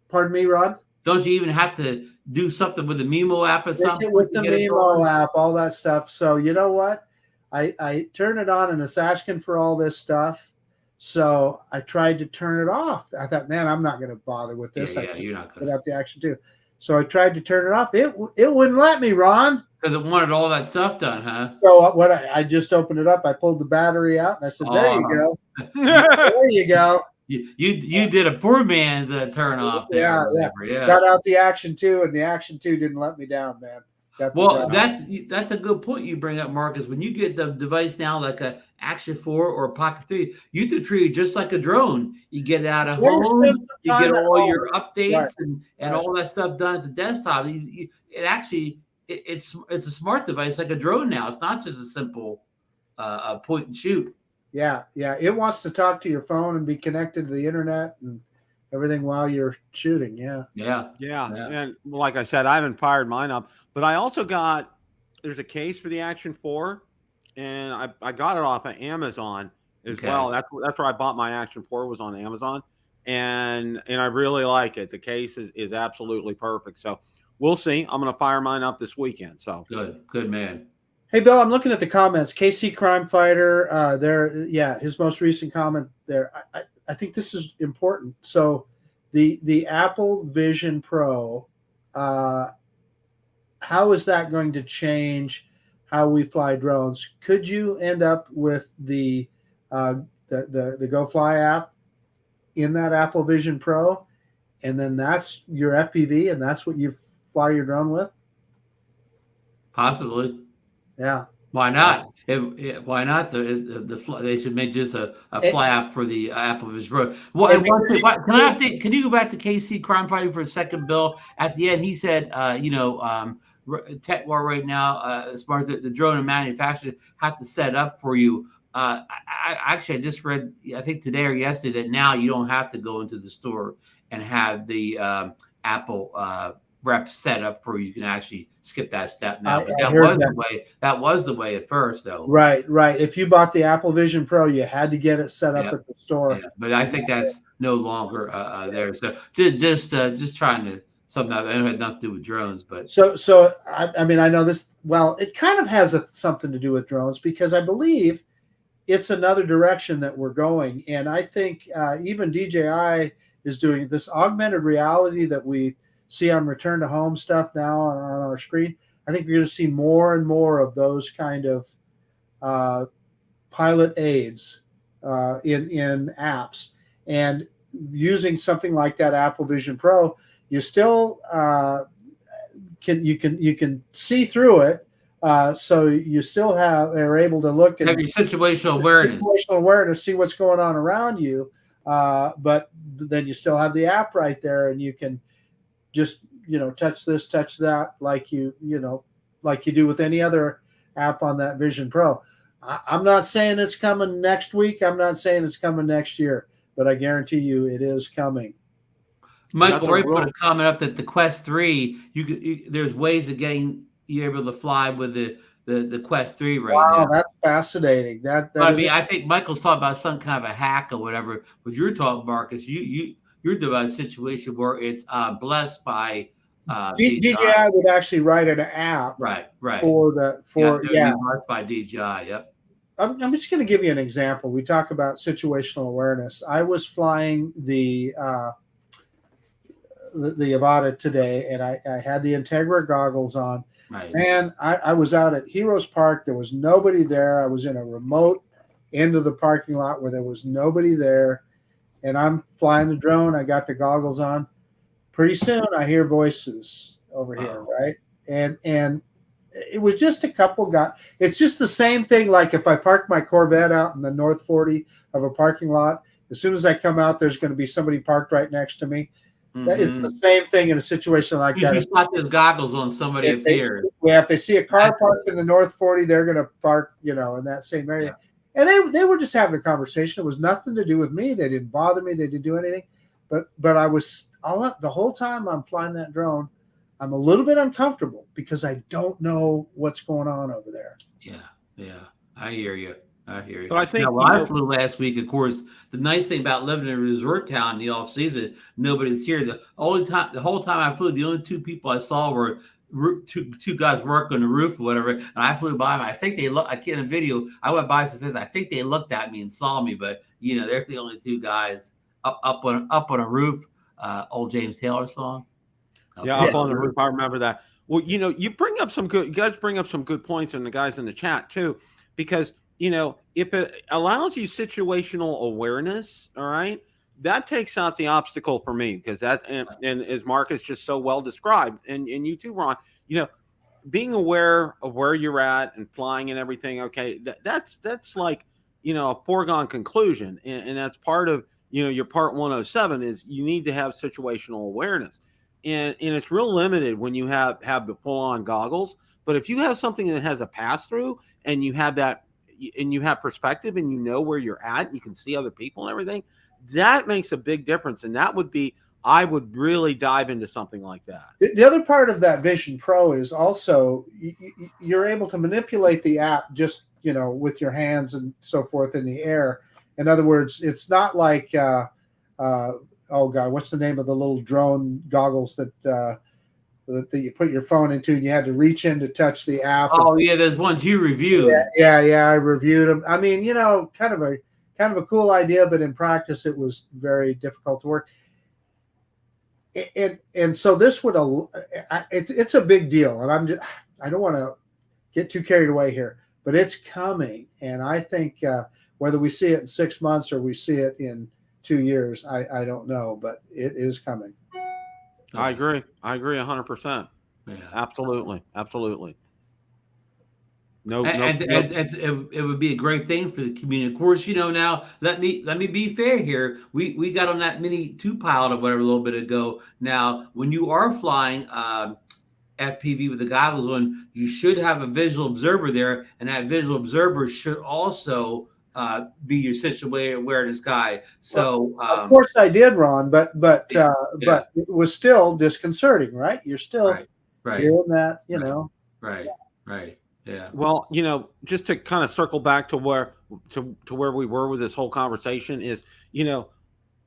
Pardon me, Rod? Don't you even have to do something with the Mimo app at some point? With the Mimo app, all that stuff. So you know what? I turn it on and it's asking for all this stuff. So I tried to turn it off. I thought, man, I'm not going to bother with this. Yeah, you're not going to. Put out the Action 2. So I tried to turn it off. It wouldn't let me, Ron. Because it wanted all that stuff done, huh? So what I just opened it up. I pulled the battery out and I said, there you go. There you go. You did a poor man's turn off there. Yeah. Got out the Action 2, and the Action 2 didn't let me down, man. Well, that's a good point you bring up, Marcus. When you get the device now like a Action 4 or a Pocket 3, you have to treat it just like a drone. You get it out of home, you get all your updates and all that stuff done at the desktop. It's a smart device like a drone now. It's not just a simple point and shoot. Yeah. It wants to talk to your phone and be connected to the internet and everything while you're shooting. Yeah. And like I said, I haven't fired mine up, but I also there's a case for the Action 4, and I got it off of Amazon as well. That's where I bought my Action 4, was on Amazon, and I really like it. The case is absolutely perfect. So we'll see. I'm going to fire mine up this weekend. So good man. Hey, Bill, I'm looking at the comments. KC Crime Fighter, his most recent comment there. I think this is important. So the Apple Vision Pro, how is that going to change how we fly drones? Could you end up with the Go Fly app in that Apple Vision Pro, and then that's your FPV, and that's what you fly your drone with? Possibly. Yeah. Why not? Why not? They should make just a fly app for the Apple Vision Pro. Well, can you go back to KC Crime Fighting for a second, Bill? At the end, he said, Tech War right now, smart the drone and manufacturers have to set up for you. I just read, I think today or yesterday, that now you don't have to go into the store and have the Apple rep set up for you. You can actually skip that step now. But that was the way at first, though. Right. If you bought the Apple Vision Pro, you had to get it set up at the store. Yeah. But I think that's no longer there. So just trying to something that had nothing to do with drones. But so I mean, I know this. Well, it kind of has something to do with drones, because I believe it's another direction that we're going, and I think even DJI is doing this augmented reality that we see on return to home stuff now on our screen. I think we're going to see more and more of those kind of pilot aids in apps, and using something like that Apple Vision Pro, you still you can see through it, So you still are able to look Have and your situational awareness. situational awareness, see what's going on around you. But then you still have the app right there, and you can just touch this, touch that, like you do with any other app on that Vision Pro. I'm not saying it's coming next week. I'm not saying it's coming next year, but I guarantee you it is coming. Michael Ray put a comment up that the Quest 3, there's ways of getting you able to fly with the Quest 3 right now. Wow, that's fascinating. I think Michael's talking about some kind of a hack or whatever. But you're talking, Marcus, you're talking about a situation where it's blessed by DJI would actually write an app, right, blessed by DJI. Yep. I'm just going to give you an example. We talk about situational awareness. I was flying the Avata today, and I had the Integra goggles on. Right. And I was out at Heroes Park. There was nobody there. I was in a remote end of the parking lot where there was nobody there. And I'm flying the drone. I got the goggles on. Pretty soon I hear voices over here, right? And it was just a couple guys. It's just the same thing like if I park my Corvette out in the North 40 of a parking lot, as soon as I come out, there's going to be somebody parked right next to me. It's the same thing in a situation like that. You slap those goggles on somebody up there. Yeah, if they see a car parked in the North 40, they're going to park, in that same area. Yeah. And they were just having a conversation. It was nothing to do with me. They didn't bother me. They didn't do anything. But I was the whole time I'm flying that drone, I'm a little bit uncomfortable because I don't know what's going on over there. Yeah, I hear you. But I think I flew last week. Of course, the nice thing about living in a resort town in the off season, nobody's here. The whole time I flew, the only two people I saw were two guys working on the roof or whatever. And I flew by them. I think they look. I can't in a video. I went by some. I think they looked at me and saw me, but they're the only two guys up on a roof. Old James Taylor song. Up on the roof. I remember that. Well, you guys bring up some good points, and the guys in the chat too, because if it allows you situational awareness, all right, that takes out the obstacle for me because and as Marcus just so well described, and you too, Ron, being aware of where you're at and flying and everything. Okay, that's like a foregone conclusion, and that's part of your part 107 is you need to have situational awareness, and it's real limited when you have the full on goggles. But if you have something that has a pass through and you have that. And you have perspective and where you're at and you can see other people and everything, that makes a big difference. And that would be, I would really dive into something like that. The other part of that Vision Pro is also you're able to manipulate the app just, with your hands and so forth in the air. In other words, it's not like, oh God, what's the name of the little drone goggles that you put your phone into and you had to reach in to touch the app. Oh yeah, there's ones you reviewed. Yeah, I reviewed them. I mean, kind of a cool idea, but in practice it was very difficult to work. And so this would it's a big deal, and I don't want to get too carried away here, but it's coming, and I think whether we see it in 6 months or we see it in 2 years, I don't know, but it is coming. I agree 100%. Yeah. Absolutely. It would be a great thing for the community. Of course, now let me be fair here. We got on that Mini 2 pilot or whatever a little bit ago. Now, when you are flying FPV with the goggles on, you should have a visual observer there, and that visual observer should also be your situational awareness guy. So of course I did, Ron, but it was still disconcerting, right? You're still doing that, Right. Yeah. Well, just to kind of circle back to where we were with this whole conversation is,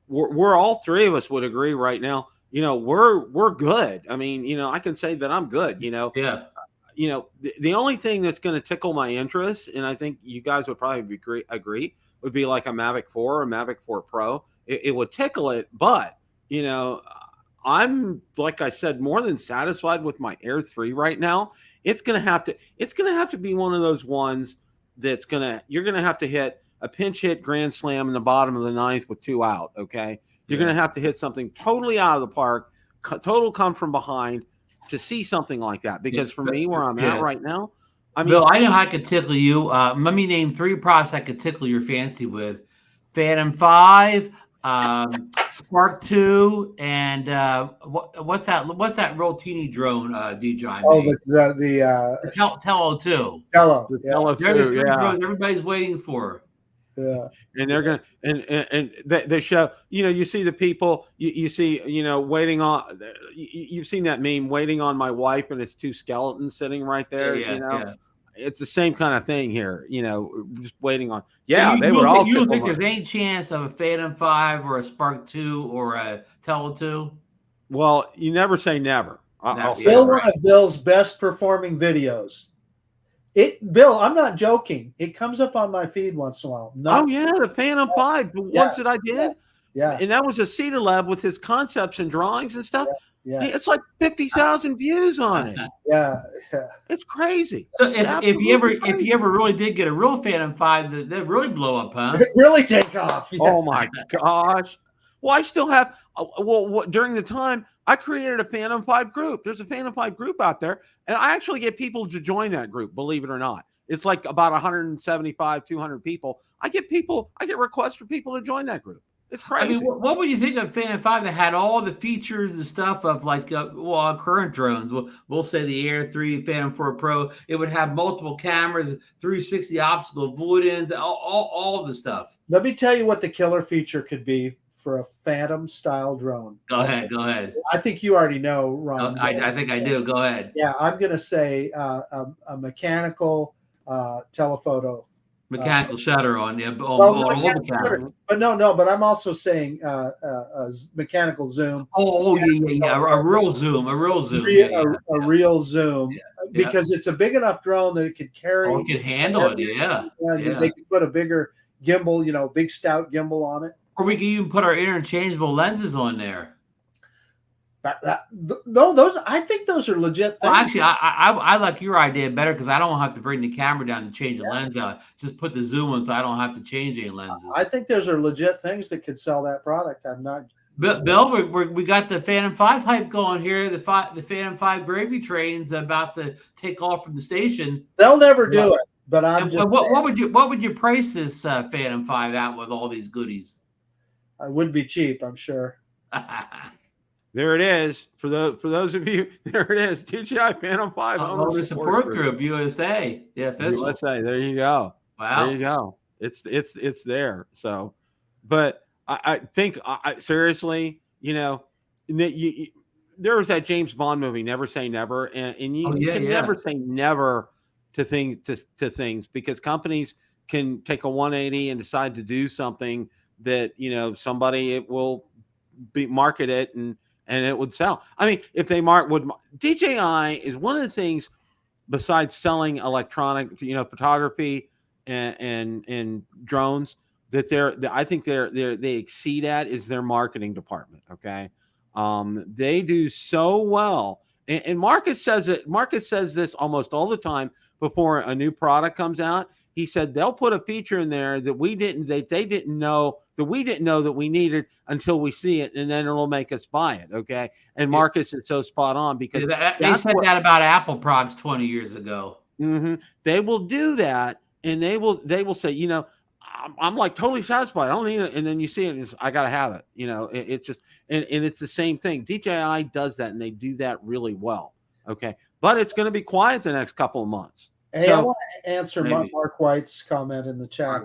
we're all three of us would agree right now. We're good. I mean, I can say that I'm good. Yeah. The only thing that's going to tickle my interest, and I think you guys would probably agree, would be like a Mavic 4 or Mavic 4 Pro. It would tickle it, but I'm, like I said, more than satisfied with my Air 3 right now. It's gonna have to be one of those ones that's you're gonna have to hit a pinch hit grand slam in the bottom of the ninth with 2 out. Okay, you're gonna have to hit something totally out of the park, total come from behind to see something like that. Because for me, where I'm at right now, I mean, Bill, I know how I could tickle you. Let me name 3 products I could tickle your fancy with: Phantom 5, Spark 2, and what's that? What's that real teeny drone DJI Oh, made? the Tello 2. Tello. the Yeah, fellow They're the too, 3 yeah. drones everybody's waiting for. yeah. And they're gonna and they show, you see the people, you see, waiting on, you've seen that meme, waiting on my wife, and it's 2 skeletons sitting right there. Yeah. It's the same kind of thing here, just waiting on. So Yeah, they were all you don't think tickled. there's any chance of a Phantom 5 or a Spark 2 or a Tello 2? Well, you never say never. I'll say Bill, that. one of Bill's best performing videos. Bill, I'm not joking. It comes up on my feed once in a while. Oh yeah, the Phantom 5, the ones that I did. Yeah. And that was a Cedar Lab with his concepts and drawings and stuff. Yeah. It's like 50,000 views on it. Yeah. It's crazy. So if you ever really did get a real Phantom 5, that really blow up, huh? Really take off. Yeah. Oh my gosh. Well, I still have, during the time I created a Phantom 5 group. There's a Phantom 5 group out there, and I actually get people to join that group, believe it or not. It's like about 175, 200 people. I get requests for people to join that group. It's crazy. I mean, what would you think of Phantom 5 that had all the features and stuff of like current drones? We'll say the Air 3, Phantom 4 Pro. It would have multiple cameras, 360 obstacle avoidance, all of the stuff. Let me tell you what the killer feature could be for a Phantom style drone. Go ahead. I think you already know, Ron. I think I do. Go ahead. Yeah, I'm going to say a mechanical telephoto. Mechanical shutter on the mobile camera. But no, but I'm also saying mechanical zoom. Yeah. A real zoom. A real zoom. Because it's a big enough drone that it could carry. It can handle it, yeah. They could put a bigger gimbal, big stout gimbal on it. Or we can even put our interchangeable lenses on there. Those I think those are legit things. Well, actually, I like your idea better because I don't have to bring the camera down and change the lens out. Just put the zoom on, so I don't have to change any lenses. I think those are legit things that could sell that product. I'm not. Bill, we got the Phantom 5 hype going here. The Phantom 5 gravy train's about to take off from the station. They'll never do it, but I'm just. What would you price this Phantom 5 out with all these goodies? I would be cheap, I'm sure. There it is. For those of you, there it is. DJI Phantom 5 owner support group USA. Yeah, USA. There you go. Wow. There you go. It's there. So, but I think seriously, there was that James Bond movie, Never Say Never, and you can never say never to things because companies can take a 180 and decide to do something that somebody will market it and it would sell. I mean, if they DJI is one of the things besides selling electronic, photography and drones that I think they exceed at is their marketing department. Okay. They do so well. And Marcus says it. Marcus says this almost all the time before a new product comes out. He said they'll put a feature in there that they didn't know that we needed until we see it, and then it'll make us buy it. Okay. And Marcus is so spot on because they said that about Apple products 20 years ago. Mm-hmm. They will do that, and they will say, I'm like totally satisfied. I don't need it. And then you see it, I got to have it. It's just, and it's the same thing. DJI does that, and they do that really well. Okay. But it's going to be quiet the next couple of months. Hey, I want to answer Mark White's comment in the chat.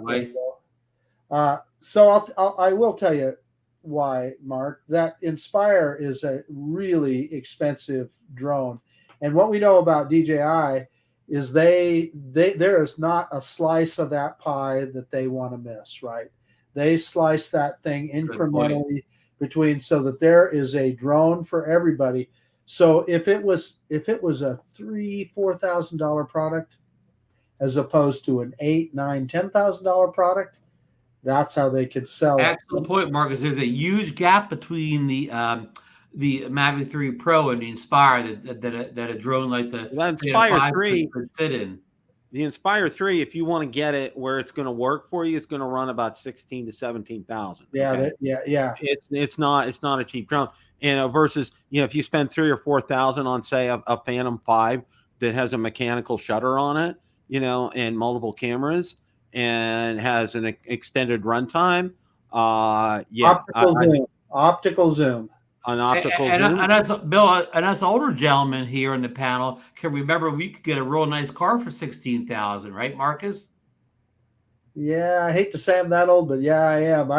So I will tell you why, Mark. That Inspire is a really expensive drone, and what we know about DJI is there is not a slice of that pie that they want to miss. Right? They slice that thing incrementally between so that there is a drone for everybody. So if it was a $3,000-$4,000 product, as opposed to an $8,000-$10,000 product, that's how they could sell it. Excellent point, Marcus. There's a huge gap between the Mavic 3 Pro and the Inspire that a drone like the Inspire 3 could sit in. The Inspire 3, if you want to get it where it's going to work for you, it's going to run about $16,000 to $17,000. Yeah, okay? yeah. It's not a cheap drone. Versus if you spend $3,000 or $4,000 on say a Phantom 5 that has a mechanical shutter on it, and multiple cameras, and has an extended runtime. Yeah, optical zoom. An optical and, zoom. and us, Bill, and us older gentlemen here in the panel can remember we could get a real nice car for $16,000, right, Marcus? Yeah, I hate to say I'm that old, but yeah, I am.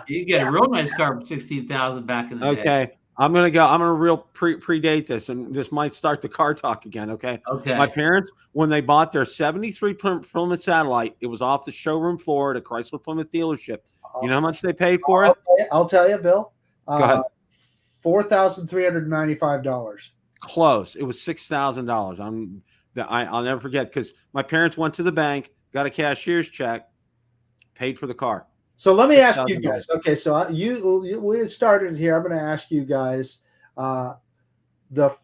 You get a real nice car for $16,000 back in the day. Okay, I'm gonna real predate this, and this might start the car talk again. Okay. My parents, when they bought their '73 Plymouth Satellite, it was off the showroom floor at a Chrysler Plymouth dealership. You know how much they paid for it? I'll tell you, Bill. Go ahead. $4,395. Close. It was $6,000. I'll never forget, because my parents went to the bank, got a cashier's check, paid for the car. So let me ask you guys. Okay, so we started here. I'm going to ask you guys, not the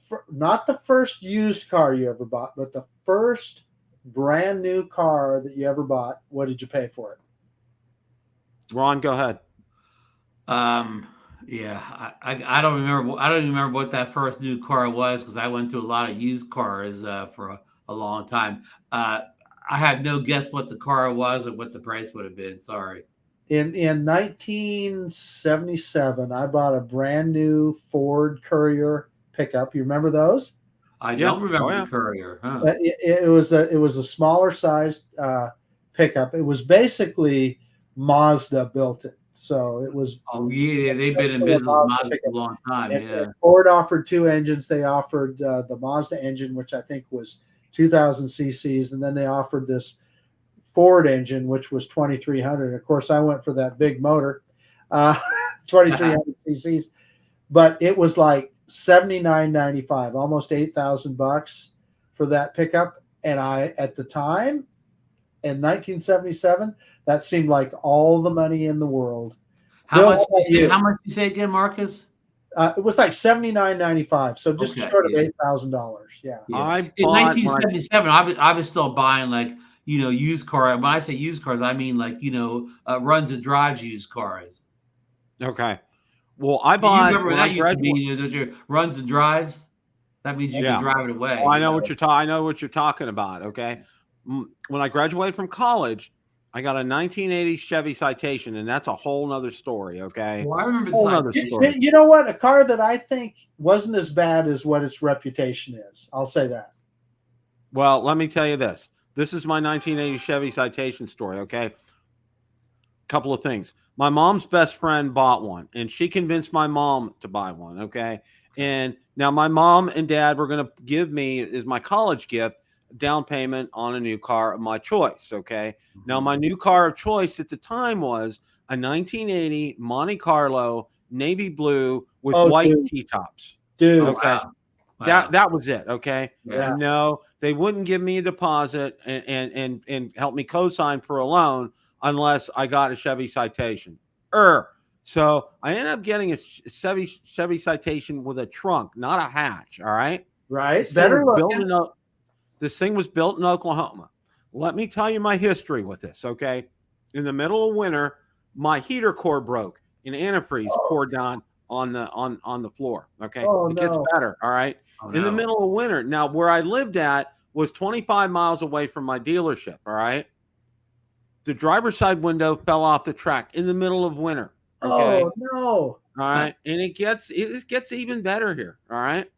first used car you ever bought, but the first brand new car that you ever bought. What did you pay for it? Ron, go ahead. Yeah, I don't remember. I don't even remember what that first new car was, because I went through a lot of used cars for a long time. I had no guess what the car was or what the price would have been. Sorry. In 1977, I bought a brand new Ford Courier pickup. You remember those? I don't remember the Courier. Huh? It was a smaller sized pickup. It was basically Mazda built it. So it was. Oh yeah, they've been in business Mazda for a long time. And Ford offered two engines. They offered the Mazda engine, which I think was 2,000 cc's, and then they offered this Ford engine, which was 2,300. Of course, I went for that big motor, 2,300 cc's, but it was like $79.95, almost $8,000 for that pickup. And at the time, in 1977, that seemed like all the money in the world. How much you say again, Marcus? It was like $79.95, so just short of $8,000. Yeah. In 1977, I was still buying used car. When I say used cars, I mean runs and drives used cars. Okay. Well, I bought. You remember that used to be those are runs and drives. That means you can drive it away. Well, I know what you're talking about. Okay. When I graduated from college, I got a 1980 Chevy Citation, and that's a whole nother story. Okay. Well, I remember whole nother story. You know what? A car that I think wasn't as bad as what its reputation is. I'll say that. Well, let me tell you this. This is my 1980 Chevy Citation story. Okay. Couple of things. My mom's best friend bought one, and she convinced my mom to buy one. Okay. And now my mom and dad were going to give me, as my college gift, down payment on a new car of my choice. Okay. Now my new car of choice at the time was a 1980 Monte Carlo navy blue with white T-tops. Dude. Okay. Wow. That was it. Okay. Yeah. No, they wouldn't give me a deposit and help me co-sign for a loan unless I got a Chevy Citation. So I ended up getting a Chevy Citation with a trunk, not a hatch. All right. Right. This thing was built in Oklahoma. Let me tell you my history with this, okay? In the middle of winter, my heater cord broke and antifreeze poured down on the floor, okay? It gets better, all right? In the middle of winter. Now, where I lived at was 25 miles away from my dealership, all right? The driver's side window fell off the track in the middle of winter, okay? Oh, no. All right? And it gets even better here, all right?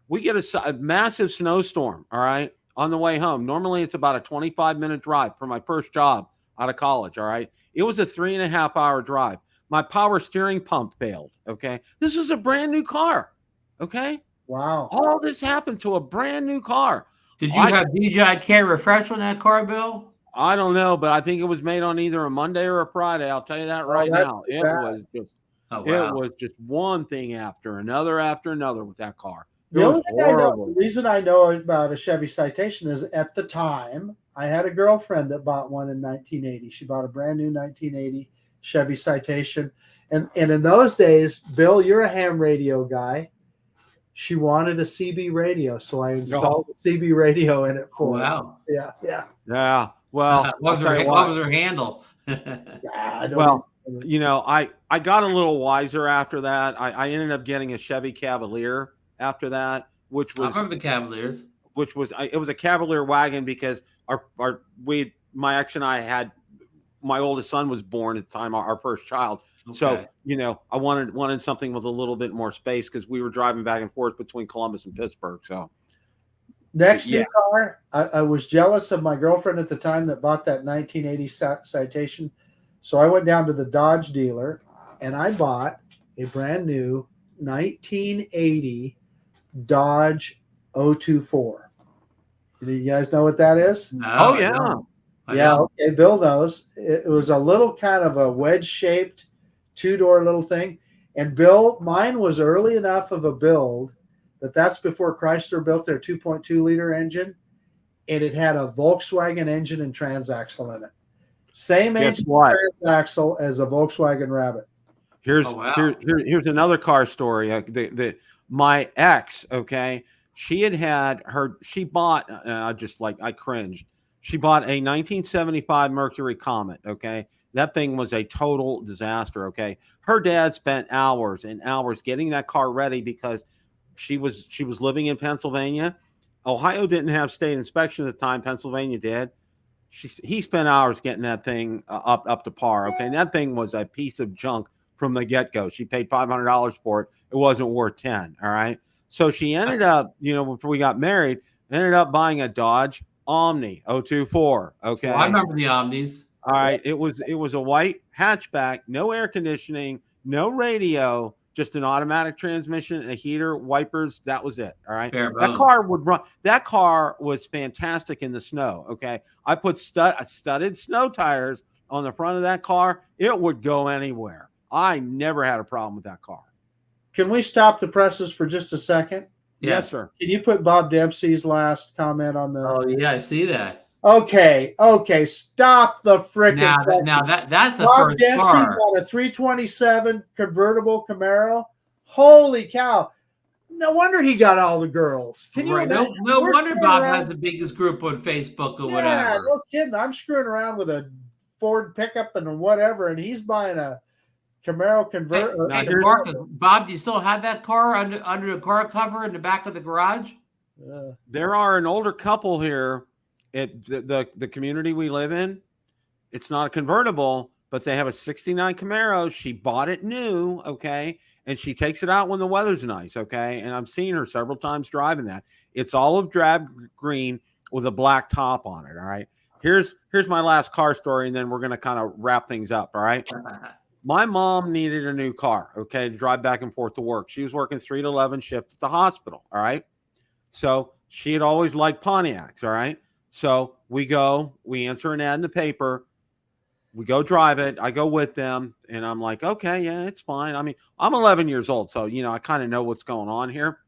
We get a massive snowstorm, all right, on the way home. Normally, it's about a 25-minute drive for my first job out of college, all right? It was a 3.5-hour drive. My power steering pump failed, okay? This was a brand new car, okay? Wow. All this happened to a brand new car. Did you have DJI Care refresh on that car, Bill? I don't know, but I think it was made on either a Monday or a Friday. I'll tell you that right now. It was just one thing after another with that car. The reason I know about a Chevy Citation is at the time I had a girlfriend that bought one in 1980. She bought a brand new 1980 Chevy Citation. And in those days, Bill, you're a ham radio guy. She wanted a CB radio, so I installed a CB radio in it for her. Wow. Yeah. what Well, was her handle? I got a little wiser after that. I ended up getting a Chevy Cavalier after that, which was I remember the Cavaliers. which was it was a Cavalier wagon because my ex and I had my oldest son was born at the time, our first child. Okay. So, I wanted something with a little bit more space because we were driving back and forth between Columbus and Pittsburgh. So next new car, I was jealous of my girlfriend at the time that bought that 1980 Citation. So I went down to the Dodge dealer and I bought a brand new 1980 Dodge 024. Do you guys know what that is? No, oh yeah. Yeah, okay, Bill knows. It was a little kind of a wedge-shaped two-door little thing. And Bill, mine was early enough of a build that's before Chrysler built their 2.2-liter engine, and it had a Volkswagen engine and transaxle in it. Same engine and transaxle as a Volkswagen Rabbit. Here's another car story. My ex, okay, she bought I cringed. She bought a 1975 Mercury Comet, okay? That thing was a total disaster, okay? Her dad spent hours and hours getting that car ready because she was living in Pennsylvania. Ohio didn't have state inspection at the time. Pennsylvania did. He spent hours getting that thing up to par, okay? And that thing was a piece of junk from the get-go. She paid $500 for it. It wasn't worth 10, all right? So she ended up, before we got married, ended up buying a Dodge Omni 024. Okay. I remember the Omnis. All right. It was a white hatchback, no air conditioning, no radio, just an automatic transmission, a heater, wipers. That was it. All right. That car would run. That car was fantastic in the snow. Okay. I put studded snow tires on the front of that car. It would go anywhere. I never had a problem with that car. Can we stop the presses for just a second? Yeah. Yes, sir. Can you put Bob Dempsey's last comment on the? Oh yeah, I see that. Okay, stop the frickin' presses. Now that's a Bob first Dempsey car. bought a 327 convertible Camaro. Holy cow! No wonder he got all the girls. Can you imagine? No wonder Bob has the biggest group on Facebook or whatever. Yeah, no kidding. I'm screwing around with a Ford pickup and whatever, and he's buying a Camaro convertible. Hey, Marcus, Bob, do you still have that car under the car cover in the back of the garage? There are an older couple here at the community we live in. It's not a convertible, but they have a 69 Camaro. She bought it new, okay, and she takes it out when the weather's nice, okay, and I've seen her several times driving that. It's olive drab green with a black top on it, all right? Here's my last car story, and then we're going to kind of wrap things up, all right? My mom needed a new car, okay, to drive back and forth to work. She was working 3 to 11 shifts at the hospital, all right? So she had always liked Pontiacs, all right? So we answer an ad in the paper. We go drive it. I go with them, and I'm like, okay, yeah, it's fine. I mean, I'm 11 years old, so, I kind of know what's going on here.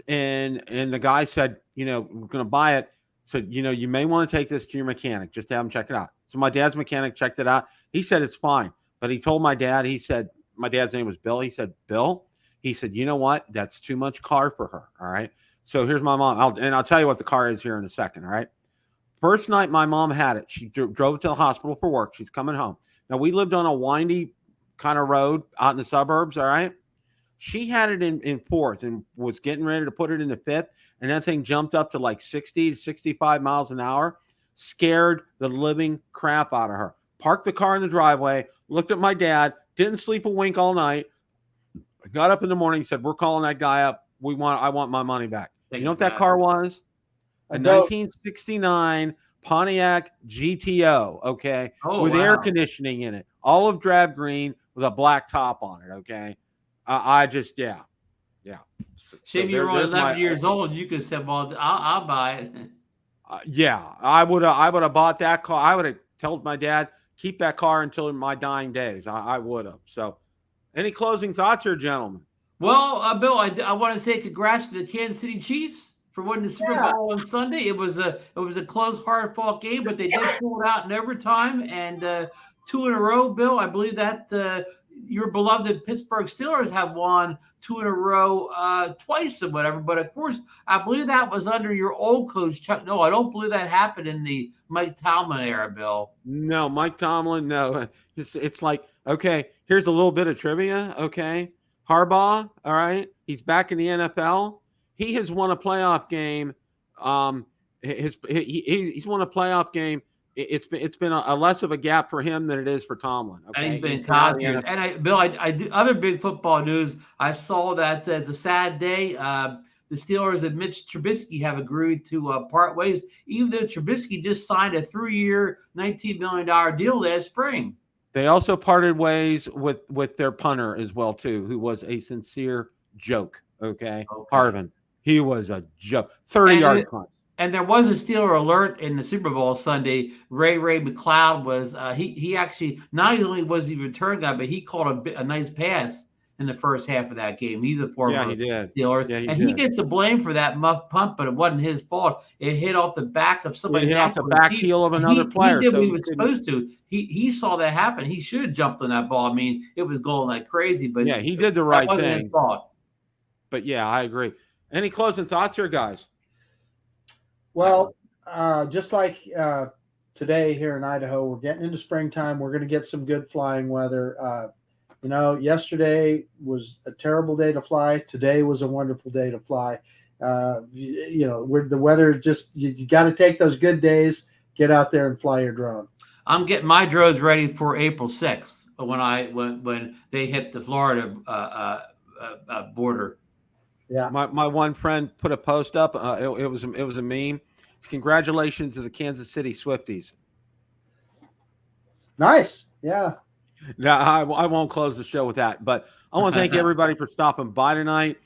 And the guy said, we're going to buy it. So, you may want to take this to your mechanic just to have him check it out. So my dad's mechanic checked it out. He said it's fine. But he told my dad, my dad's name was Bill. He said, Bill, you know what? That's too much car for her. All right. So here's my mom. I'll tell you what the car is here in a second. All right. First night my mom had it, she drove to the hospital for work. She's coming home. Now we lived on a windy kind of road out in the suburbs. All right. She had it in fourth and was getting ready to put it into fifth. And that thing jumped up to like 60 to 65 miles an hour, scared the living crap out of her. Parked the car in the driveway, looked at my dad, didn't sleep a wink all night. Got up in the morning, said, we're calling that guy up. I want my money back. You know what that car was? A 1969 Pontiac GTO, okay, with air conditioning in it. Olive drab green with a black top on it, okay? Yeah. Shame you were only 11 years old. You could have said, well, I'll buy it. Yeah, I would have bought that car. I would have told my dad, keep that car until my dying days. I would have. So any closing thoughts here, gentlemen? Well, Bill, I want to say congrats to the Kansas City Chiefs for winning the Super Bowl on Sunday. It was a close, hard-fought game, but they did pull it out in overtime. And 2 in a row, Bill, I believe that your beloved Pittsburgh Steelers have won 2 in a row twice or whatever. But, of course, I believe that was under your old coach, Chuck. No, I don't believe that happened in the Mike Tomlin era, Bill. No, Mike Tomlin, no. It's like, okay, here's a little bit of trivia, okay? Harbaugh, all right, he's back in the NFL. He has won a playoff game He's won a playoff game. It's been a less of a gap for him than it is for Tomlin. Okay, And he's been in been out of college the years. NFL. And Bill, I do other big football news. I saw that it's a sad day. The Steelers and Mitch Trubisky have agreed to part ways, even though Trubisky just signed a 3-year, $19 million deal last spring. They also parted ways with their punter as well too, who was a sincere joke. Okay. Harvin, he was a joke. 30-yard punt. And there was a Steeler alert in the Super Bowl Sunday. Ray McLeod was he actually not only was he a return guy, but he caught a nice pass in the first half of that game. He's a former Steeler, and he gets the blame for that muff punt, but it wasn't his fault. It hit off the back of somebody's hit off the back heel of another player. He did what he was supposed to. He saw that happen. He should have jumped on that ball. I mean, it was going like crazy, but yeah, he did the right wasn't thing. His fault. But yeah, I agree. Any closing thoughts here, guys? Well, just like today here in Idaho, we're getting into springtime. We're going to get some good flying weather. Yesterday was a terrible day to fly. Today was a wonderful day to fly. The weather just you got to take those good days, get out there and fly your drone. I'm getting my drones ready for April 6th when they hit the Florida border. Yeah, my one friend put a post up. It was a meme. Congratulations to the Kansas City Swifties. Nice. Yeah. Now I won't close the show with that, but I want to thank everybody for stopping by tonight.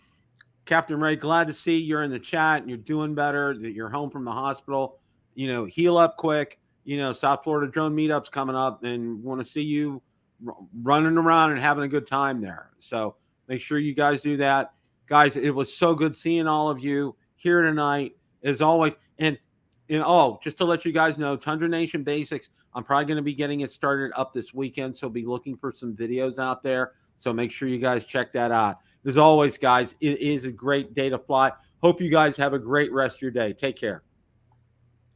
Captain Ray, glad to see you're in the chat and you're doing better. That you're home from the hospital. Heal up quick. South Florida drone meetups coming up, and want to see you running around and having a good time there. So make sure you guys do that. Guys, it was so good seeing all of you here tonight, as always. And just to let you guys know, Tundra Nation Basics, I'm probably going to be getting it started up this weekend, so be looking for some videos out there. So make sure you guys check that out. As always, guys, it is a great day to fly. Hope you guys have a great rest of your day. Take care.